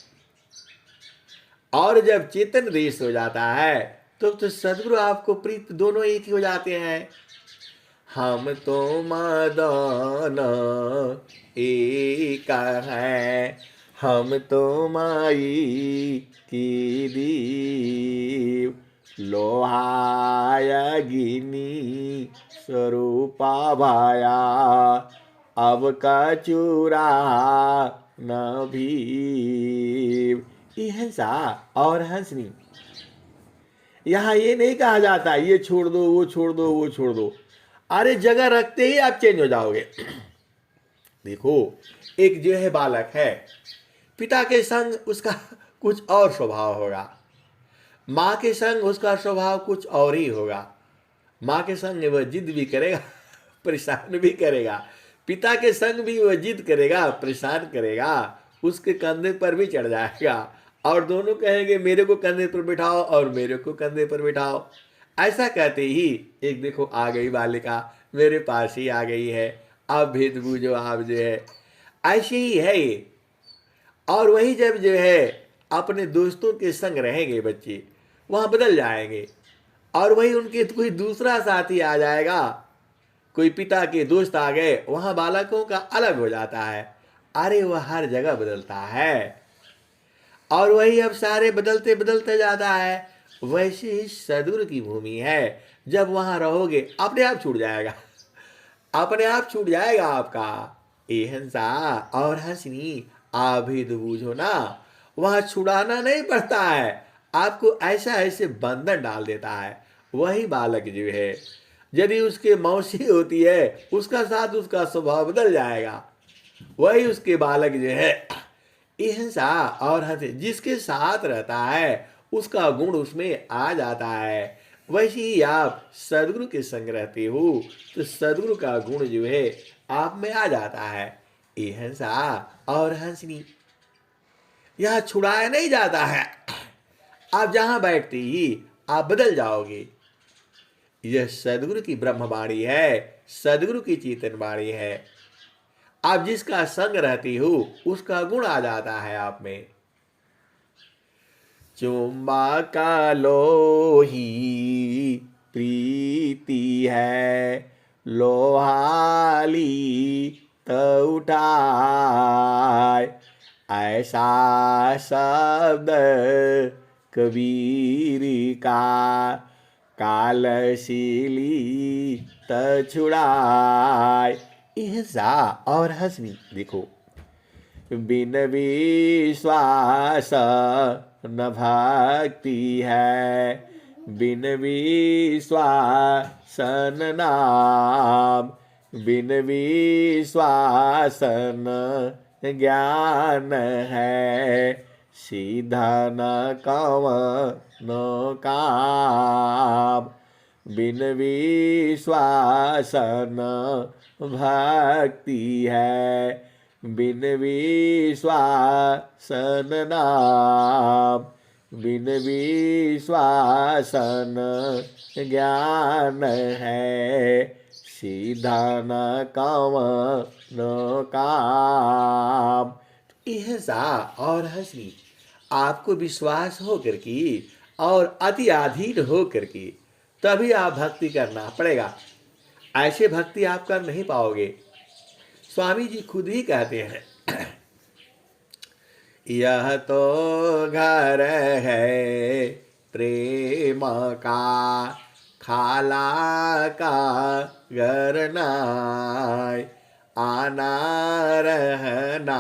[SPEAKER 1] और जब चेतन देश हो जाता है तो सदगुरु आपको प्रीत दोनों एक ही हो जाते हैं। हम तो मदन एक है, हम तो माई की दीव, लोहाया गिनी स्वरूपा भाया, अब का चूरा न भी। ये हंसा और हंसनी। यहां ये नहीं कहा जाता ये छोड़ दो, वो छोड़ दो, वो छोड़ दो। अरे जगह रखते ही आप चेंज हो जाओगे। देखो एक जो है बालक है, पिता के संग उसका कुछ और स्वभाव होगा, माँ के संग उसका स्वभाव कुछ और ही होगा। माँ के संग वह जिद भी करेगा, परेशान भी करेगा। पिता के संग भी वह जिद करेगा, परेशान करेगा, उसके कंधे पर भी चढ़ जाएगा। और दोनों कहेंगे मेरे को कंधे पर बिठाओ और मेरे को कंधे पर बिठाओ। ऐसा कहते ही एक देखो आ गई बालिका, मेरे पास ही आ गई है, आप भेद बूझो, आप जो है। ऐसे ही है ये। और वही जब जो है अपने दोस्तों के संग रहेंगे बच्चे, वहां बदल जाएंगे। और वही उनके कोई दूसरा साथी आ जाएगा, कोई पिता के दोस्त आ गए, वहां बालकों का अलग हो जाता है। अरे वह हर जगह बदलता है। और वही अब सारे बदलते बदलते जाता है। वैसे ही सदगुरु की भूमि है, जब वहां रहोगे अपने आप छूट जाएगा, अपने आप छूट जाएगा आपका। ए हंसा और हंसनी, आभिद बूझो ना। वहां छुड़ाना नहीं पड़ता है, आपको ऐसा ऐसे बंधन डाल देता है। वही बालक जो है, यदि उसके मौसी होती है, उसका साथ उसका स्वभाव बदल जाएगा। वही उसके बालक जो है हिंसा और हंसे, जिसके साथ रहता है उसका गुण उसमें आ जाता है। वैसे ही आप सदगुरु के संग रहते हो तो सदगुरु का गुण जो है आप में आ जाता है। ये हंसा और हंसनी, यह छुड़ाया नहीं जाता है। आप जहां बैठते ही आप बदल जाओगे। यह सदगुरु की ब्रह्मवाणी है, सदगुरु की चेतन वाणी है। आप जिसका संग रहती हो उसका गुण आ जाता है आप में। चुम्बा का लोही प्रीति है, लोहाली तो उठाए, ऐसा शब्द कबीर का, कालशीली त छुड़ाए। हिंसा और हंसनी, देखो बिन विश्वास न भक्ति है, बिन विश्वास न नाम, बिन विश्वास न ज्ञान है, सीधा न कवन न काम। बिन विश्वास न भक्ति है, बिन विश्वास न नाम, बिन विश्वास न ज्ञान है, सीधा न कवन काम। ऐसा और हंसी आपको विश्वास हो करके और अति अधीन हो करके तभी आप भक्ति करना पड़ेगा। ऐसे भक्ति आप कर नहीं पाओगे। स्वामी जी खुद ही कहते हैं, यह तो घर है प्रेम का, खाला का घर नाय, आना रहना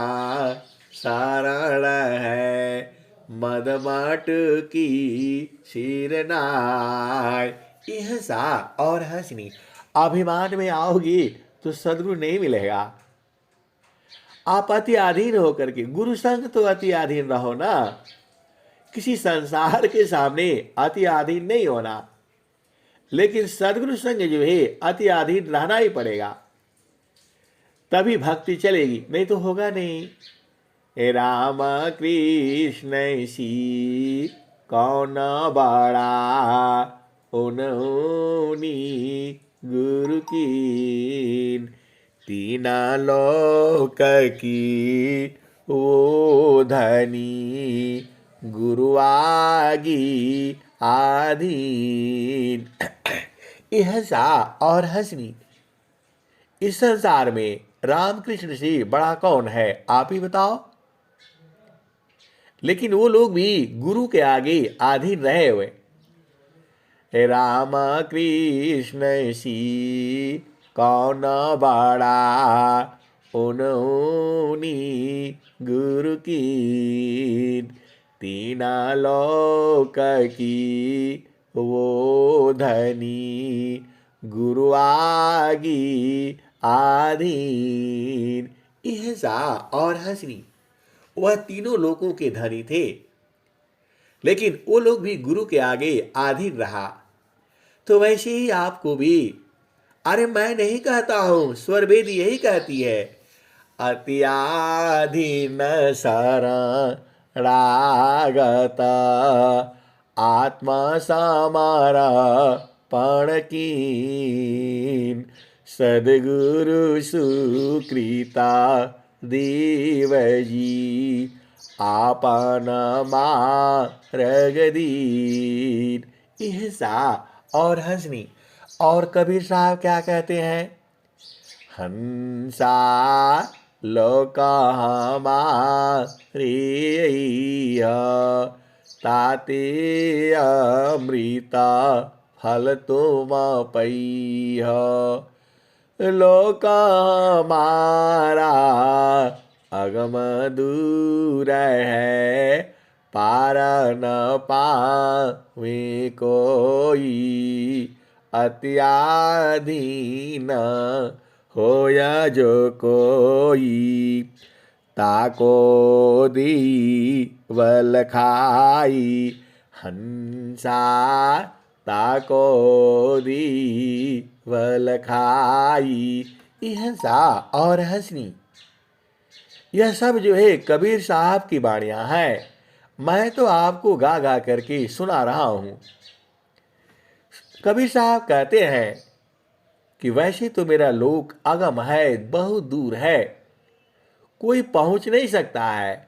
[SPEAKER 1] शरण है, मदमट की शिरनाय। यह सा और हंसनी अभिमान में आओगी तो सदगुरु नहीं मिलेगा। आप अति अधीन होकर के, गुरु संग तो अति अधीन रहो ना, किसी संसार के सामने अति अधीन नहीं होना, लेकिन सदगुरु संग जो है अति अधीन रहना ही पड़ेगा, तभी भक्ति चलेगी, नहीं तो होगा नहीं। हे राम कृष्ण सी कौन बड़ा, उन्होंने गुरु कीन, तीना लोक की वो धनी, गुरु आगी आधीन। यह सा और हंसनी इस संसार में रामकृष्ण से बड़ा कौन है, आप ही बताओ। लेकिन वो लोग भी गुरु के आगे अधीन रहे हुए। हे राम कृष्ण सी कौन बड़ा, उन्होंने गुरु की, तीना लोक की वो धनी, गुरु आगी आधीन। यह सा और हंसनी वह तीनों लोगों के धनी थे, लेकिन वो लोग भी गुरु के आगे अधीन रहा। तो वैसे ही आपको भी, अरे मैं नहीं कहता हूं, स्वरवेद यही कहती है, अत्याधीन शरणागत, आत्मा समर्पण कीन, सदगुरु सुकृता देव जी, आपन मार्ग दीन। यह सा और हंसनी और कबीर साहब क्या कहते हैं, हंसा लोक हमारे, ताते अमृता फल तुम पैह, लोक हमारा अगम दूर है, पार न पावे कोई, अत्याधीन होया जो कोई, ताको दीवल खाई, हंसा ताको दीवल खाई। यह सा और हंसनी यह सब जो है कबीर साहब की बाणियां हैं। मैं तो आपको गा गा करके सुना रहा हूं। कबीर साहब कहते हैं कि वैसे तो मेरा लोक अगम है, बहुत दूर है, कोई पहुंच नहीं सकता है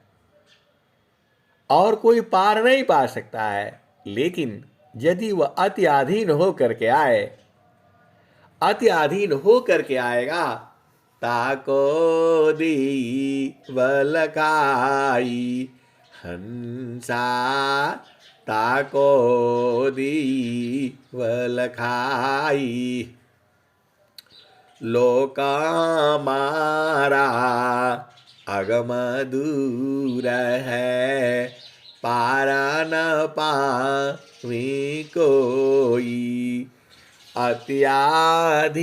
[SPEAKER 1] और कोई पार नहीं पा सकता है, लेकिन यदि वह अति अधीन हो करके आए, अति अधीन हो करके आएगा, ताको दीवल खाई, हंसा ताको दीवल खाई, लोक हमारा अगम दूर है, पार न पावे कोई, अत्याधीन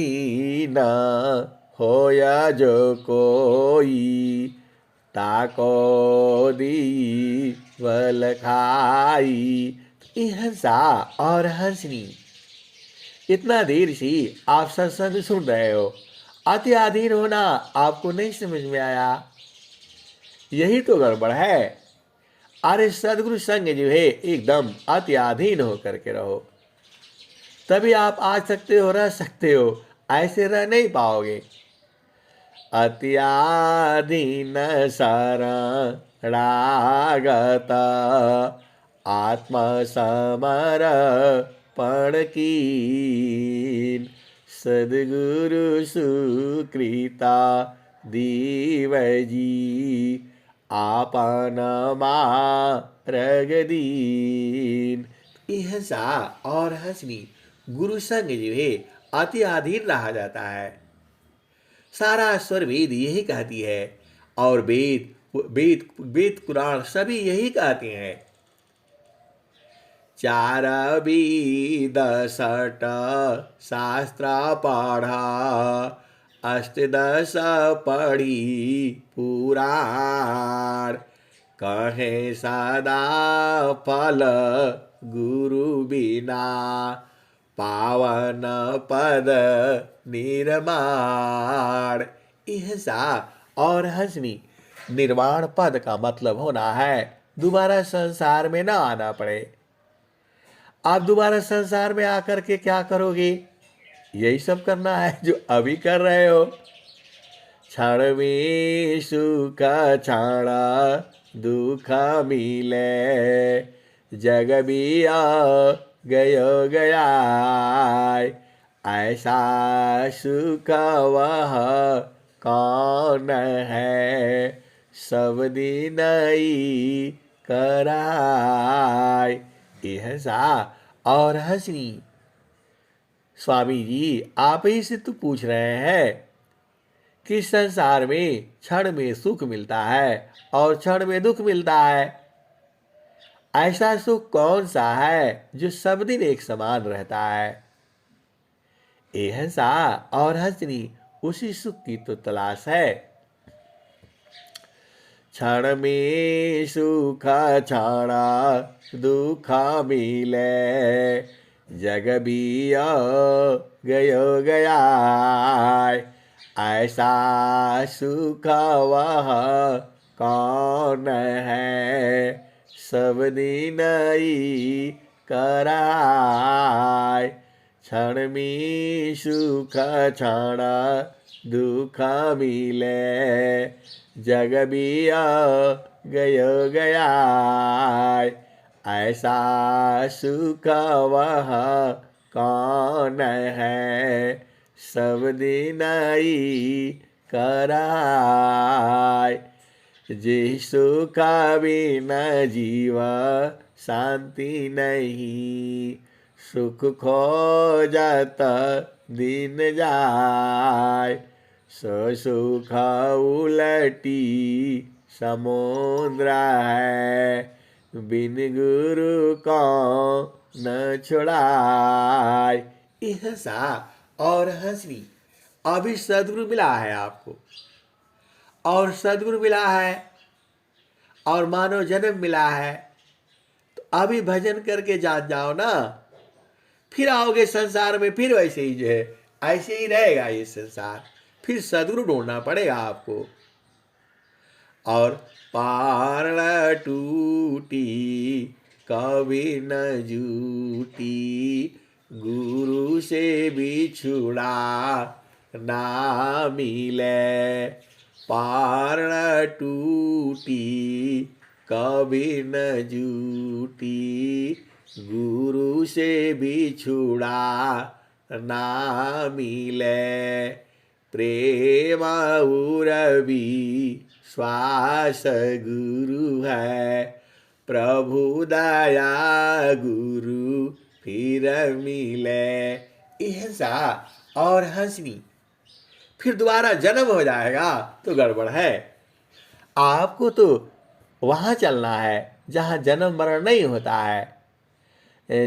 [SPEAKER 1] होया जो कोई, ताको दीवल खाई। यह सा और हंसनी इतना देर से आप सत्संग सुन रहे हो, अति अधीन होना आपको नहीं समझ में आया। यही तो गड़बड़ है। अरे सदगुरु संग जो है एकदम अति अधीन होकर के रहो, तभी आप आ सकते हो, रह सकते हो। ऐसे रह नहीं पाओगे। अत्याधीन शरणागत आत्मसमर्पण कीन, सद्गुरु सुकृता दीवजी आपन मार्ग दीन। हिंसा और हंसनी गुरु संग जो है अति अधीन रहा जाता है। सारा स्वर वेद यही कहती है, और वेद वेद वेद कुरान सभी यही कहते हैं। चार वेद षट शास्त्र पढ़ा, अष्टदश पढ़ी पुराण, कहे सदा फल गुरु बिना, पावन पद निर्माण। हिंसा और हंसनी निर्वाण पद का मतलब होना है दोबारा संसार में ना आना पड़े। आप दोबारा संसार में आकर के क्या करोगे? यही सब करना है जो अभी कर रहे हो। क्षण में सुख क्षण दुख मिले, जग बिया गयो गया, ऐसा सुख वह कौन है, सब दिन ही कराय। हिंसा और हंसनी स्वामी जी आप ही से तो पूछ रहे हैं कि संसार में क्षण में सुख मिलता है और क्षण में दुख मिलता है। ऐसा सुख कौन सा है जो सब दिन एक समान रहता है? हिंसा और हंसनी उसी सुख की तो तलाश है। क्षण में सुख क्षण दुख मिले, जग बिया गयो गया, ऐसा सुख वह कौन है, सब दिन ही कराय। क्षण में सुख क्षण दुख मिले, जग बिया गयो गया, ऐसा सुख वह कौन है, सब दिन ही कराय। जे सुख बिना जीव शांति नहीं, सुख खोजत दिन जाय, सो सुख उलटी समुद्र है, बिन गुरु को न छुड़ाय। हिंसा और हंसनी अभी सदगुरु मिला है आपको, और सदगुरु मिला है और मानव जन्म मिला है, तो अभी भजन करके जान जाओ ना, फिर आओगे संसार में, फिर वैसे ही जो है ऐसे ही रहेगा ये संसार। फिर सदगुरु ढूंढना पड़ेगा आपको। और पार टूटी कभी न जूटी, गुरु से बिछुड़ा ना मिले, पार टूटी कभी न जूटी, गुरु से बिछुड़ा ना मिले, प्रेम उरवी श्वास गुरु है, प्रभु दया गुरु फिर मिले। हिंसा और हंसनी फिर दोबारा जन्म हो जाएगा तो गड़बड़ है। आपको तो वहां चलना है जहां जन्म मरण नहीं होता है।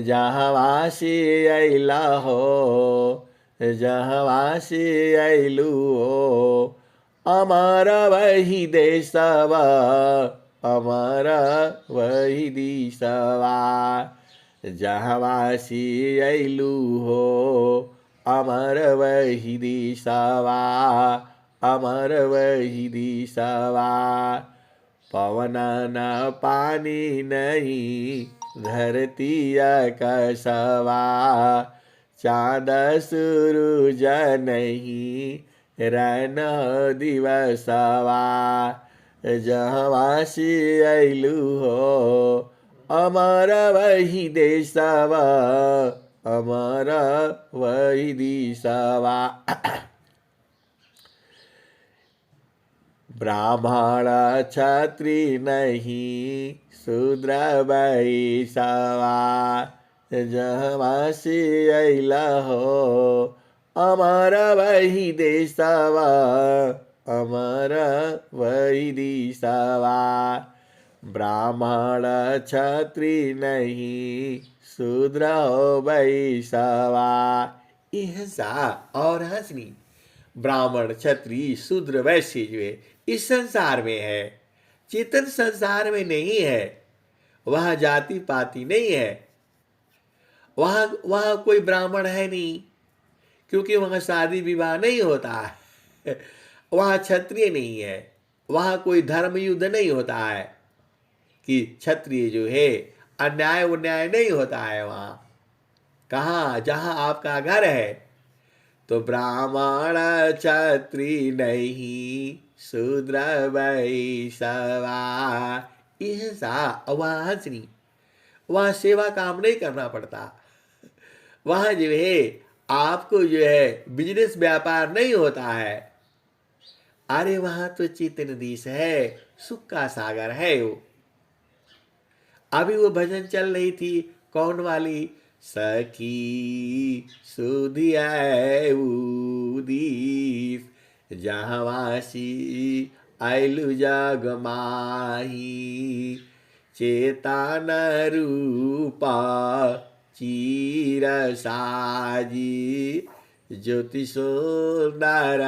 [SPEAKER 1] जहाँ वासी अला हो, जहाँ वासी अयलू हो, अमर वही देशवा, अमर वही दिशवा, जहवासी अइलू हो अमर वही दिशवा, अमर वही दिशवा। पवन न पानी नहीं धरती कसवा, चाँद सूरज नहीं रैन दिवसवा। जहवासी अइलू हो अमर वही देशवा, अमर वही दिशवा। ब्राह्मण क्षत्रि नहीं शूद्र वैश्यवा, जहवासी अइला हो अमर वही देशवा, अमर वही दिशवा। ब्राह्मण क्षत्रि नहीं शूद्र वैश्यवा। हिंसा और हंसनी ब्राह्मण क्षत्रिय शूद्र वैश्य जो है इस संसार में है, चेतन संसार में नहीं है। वह जाति पाति नहीं है, वहां कोई ब्राह्मण है नहीं, क्योंकि वहां शादी विवाह नहीं होता है। वहां क्षत्रिय नहीं है, वहां कोई धर्म युद्ध नहीं होता है कि क्षत्रिय जो है अन्याय उन्याय नहीं होता है। वहां कहाँ, जहां आपका घर है। तो ब्राह्मण क्षत्रिय नहीं शूद्र वैश्यवा। हिंसा वहां हंसनी, वहां सेवा काम नहीं करना पड़ता। वहां जो है आपको जो है बिजनेस व्यापार नहीं होता है। अरे वहां तो चेतन देश है, सुख का सागर है वो। अभी वो भजन चल रही थी, कौन वाली? सखी सुधिया उदीस, जहवासी आइलु जग माही। चेतन रूपा चीर साजी, ज्योति सुंदर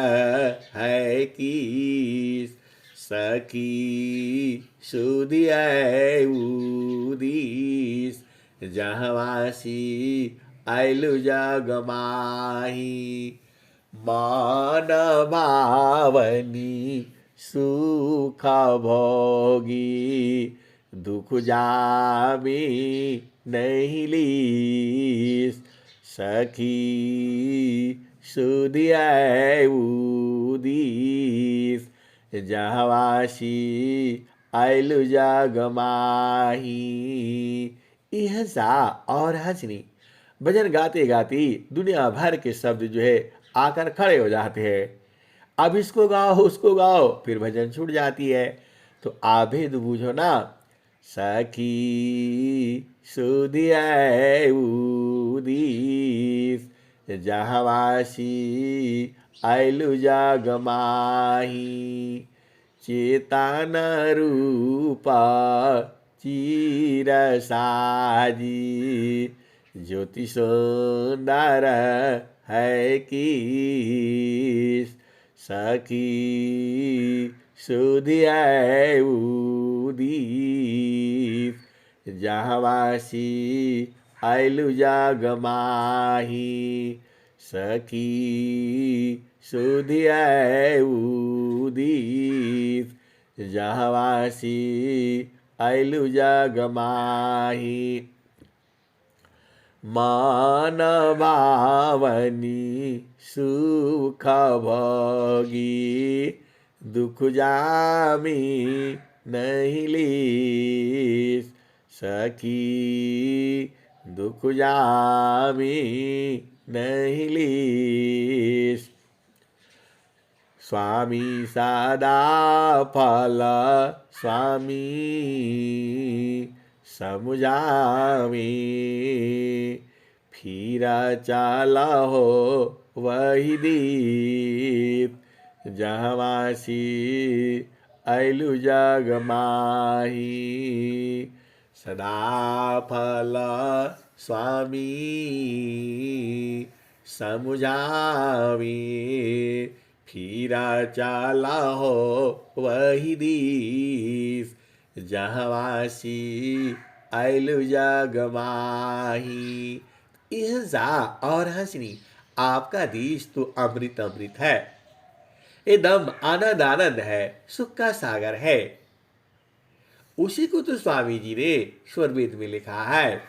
[SPEAKER 1] है किस। सखी सुधिया उदीस, जहवासी आइलु जग माही। मान भावनी सुख भोगी, दुख जामी नहीं लीस। सखी सुधिया उदीस, जहवासी आइलु जग माही। हिंसा और हंसनी भजन गाते गाते दुनिया भर के शब्द जो है आकर खड़े हो जाते हैं। अब इसको गाओ उसको गाओ, फिर भजन छूट जाती है। तो आभेद बूझो ना। सखी सुधिया उदीस, जहवासी आइलु जग माही। चेतन रूपा चीर साजी, ज्योति सुंदर है किस। सखी सुधिया उदीस, जहवासी आइलु जग माही। सखी सुधिया उदीस, जहवासी आइलु जग माही। मान भावनी सुख भोगी, दुख जामी नहीं लीस। सखी दुख जामी नहीं लीस। स्वामी सदा फल स्वामी समुझामी, फिर चला हो वही दीप। जहवासी आइलु जग माही। सदा फल स्वामी समुझावी, फिर चला हो वही दीस। जहवासी ऐलु जग माही। अहिंसा और हंसनी, आपका देश तो अमृत अमृत है, एकदम आनंद आनंद है, सुख का सागर है। उसी को तो स्वामी जी ने स्वरवेद में लिखा है,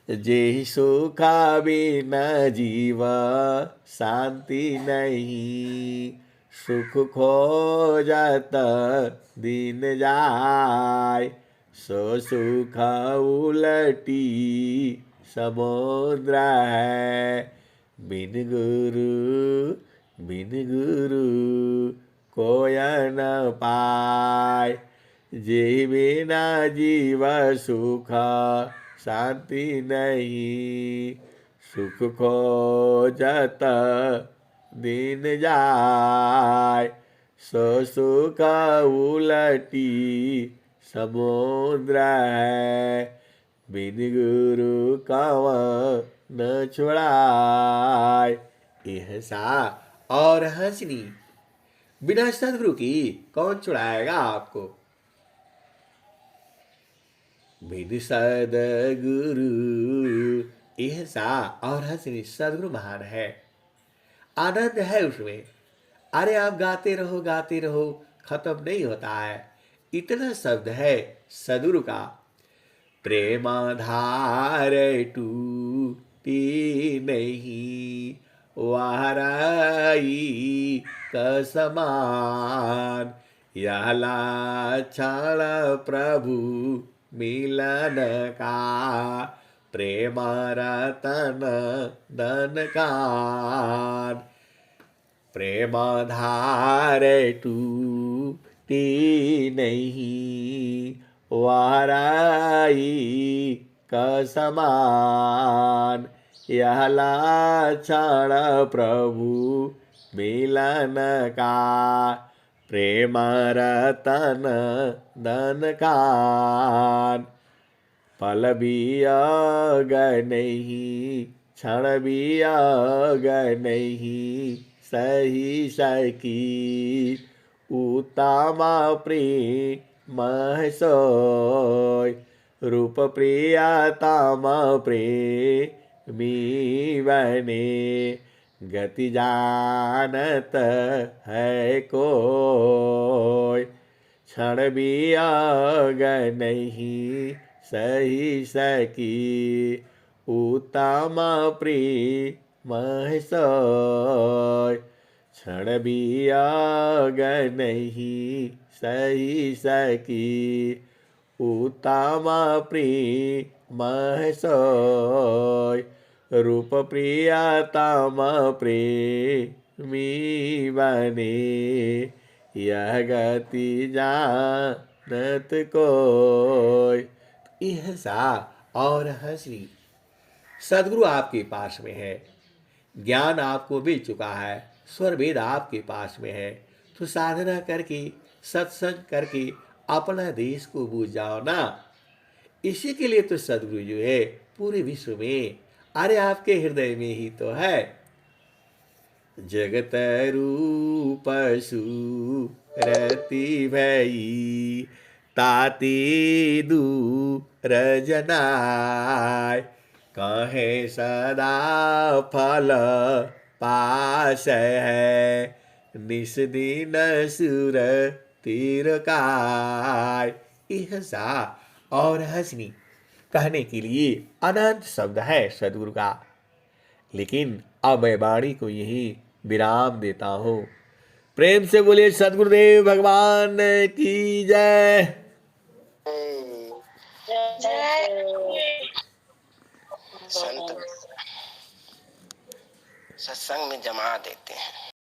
[SPEAKER 1] जेहि सुखा बिना जीव शांति नहीं, सुख खोजत दिन जाय, सो सुख उलटी समुद्र है, बिन गुरु कोय न पाय, जे बिना जीव सुख शांति नहीं, सुख खोजत दिन जाय, सो सुख उलटी समुद्र है, बिन गुरु कवन न छुड़ाय। अहिंसा और हंसनी, बिना सदगुरु की कौन छुड़ाएगा आपको। बिन सदगुरु, अहिंसा और हंसनी, सदगुरु महान है, आनंद है उसमें। अरे आप गाते रहो, खत्म नहीं होता है। इतना शब्द है सदगुरु का, प्रेमाधार टूटी नहीं, वाराई कसमान, यह लाछन प्रभु मिलन का, प्रेम रतन धन कान, प्रेमाधार टूटी नहीं, वाराई कसमान, यह लाछन प्रभु मिलन का, प्रेम रतन धन कान, पल भी अग नहीं, क्षण भी अग नहीं, सही सकी उत्तमा प्रेम सोय, रूप प्रियतम प्रेमी बने, गति जानत है कोय, क्षण भी अग नहीं, सही सकी उत्तम प्रेम सोय, क्षण भी अग नहीं, सही सकी उत्तम प्रेम सोय, रूप प्रियतम प्रेमी बने, यह गति जानत कोय। अहिंसा और हंसनी, सदगुरु आपके पास में है, ज्ञान आपको मिल चुका है, स्वर वेद आपके पास में है, तो साधना करके सत्संग करके अपना देश को बूझ जाओ ना। इसी के लिए तो सदगुरु जो है पूरे विश्व में, अरे आपके हृदय में ही तो है। जगत रूप सुरति भई, ताती दूर जनाय, कहे सदा फल पास है, निस दिन सुर तीर काय। अहिंसा और हंसनी कहने के लिए अनंत शब्द है सदगुरु का, लेकिन अब मैं वाणी को यही विराम देता हूँ। प्रेम से बोलिए सदगुरुदेव भगवान की जय।
[SPEAKER 2] संत सत्संग में जमा देते हैं।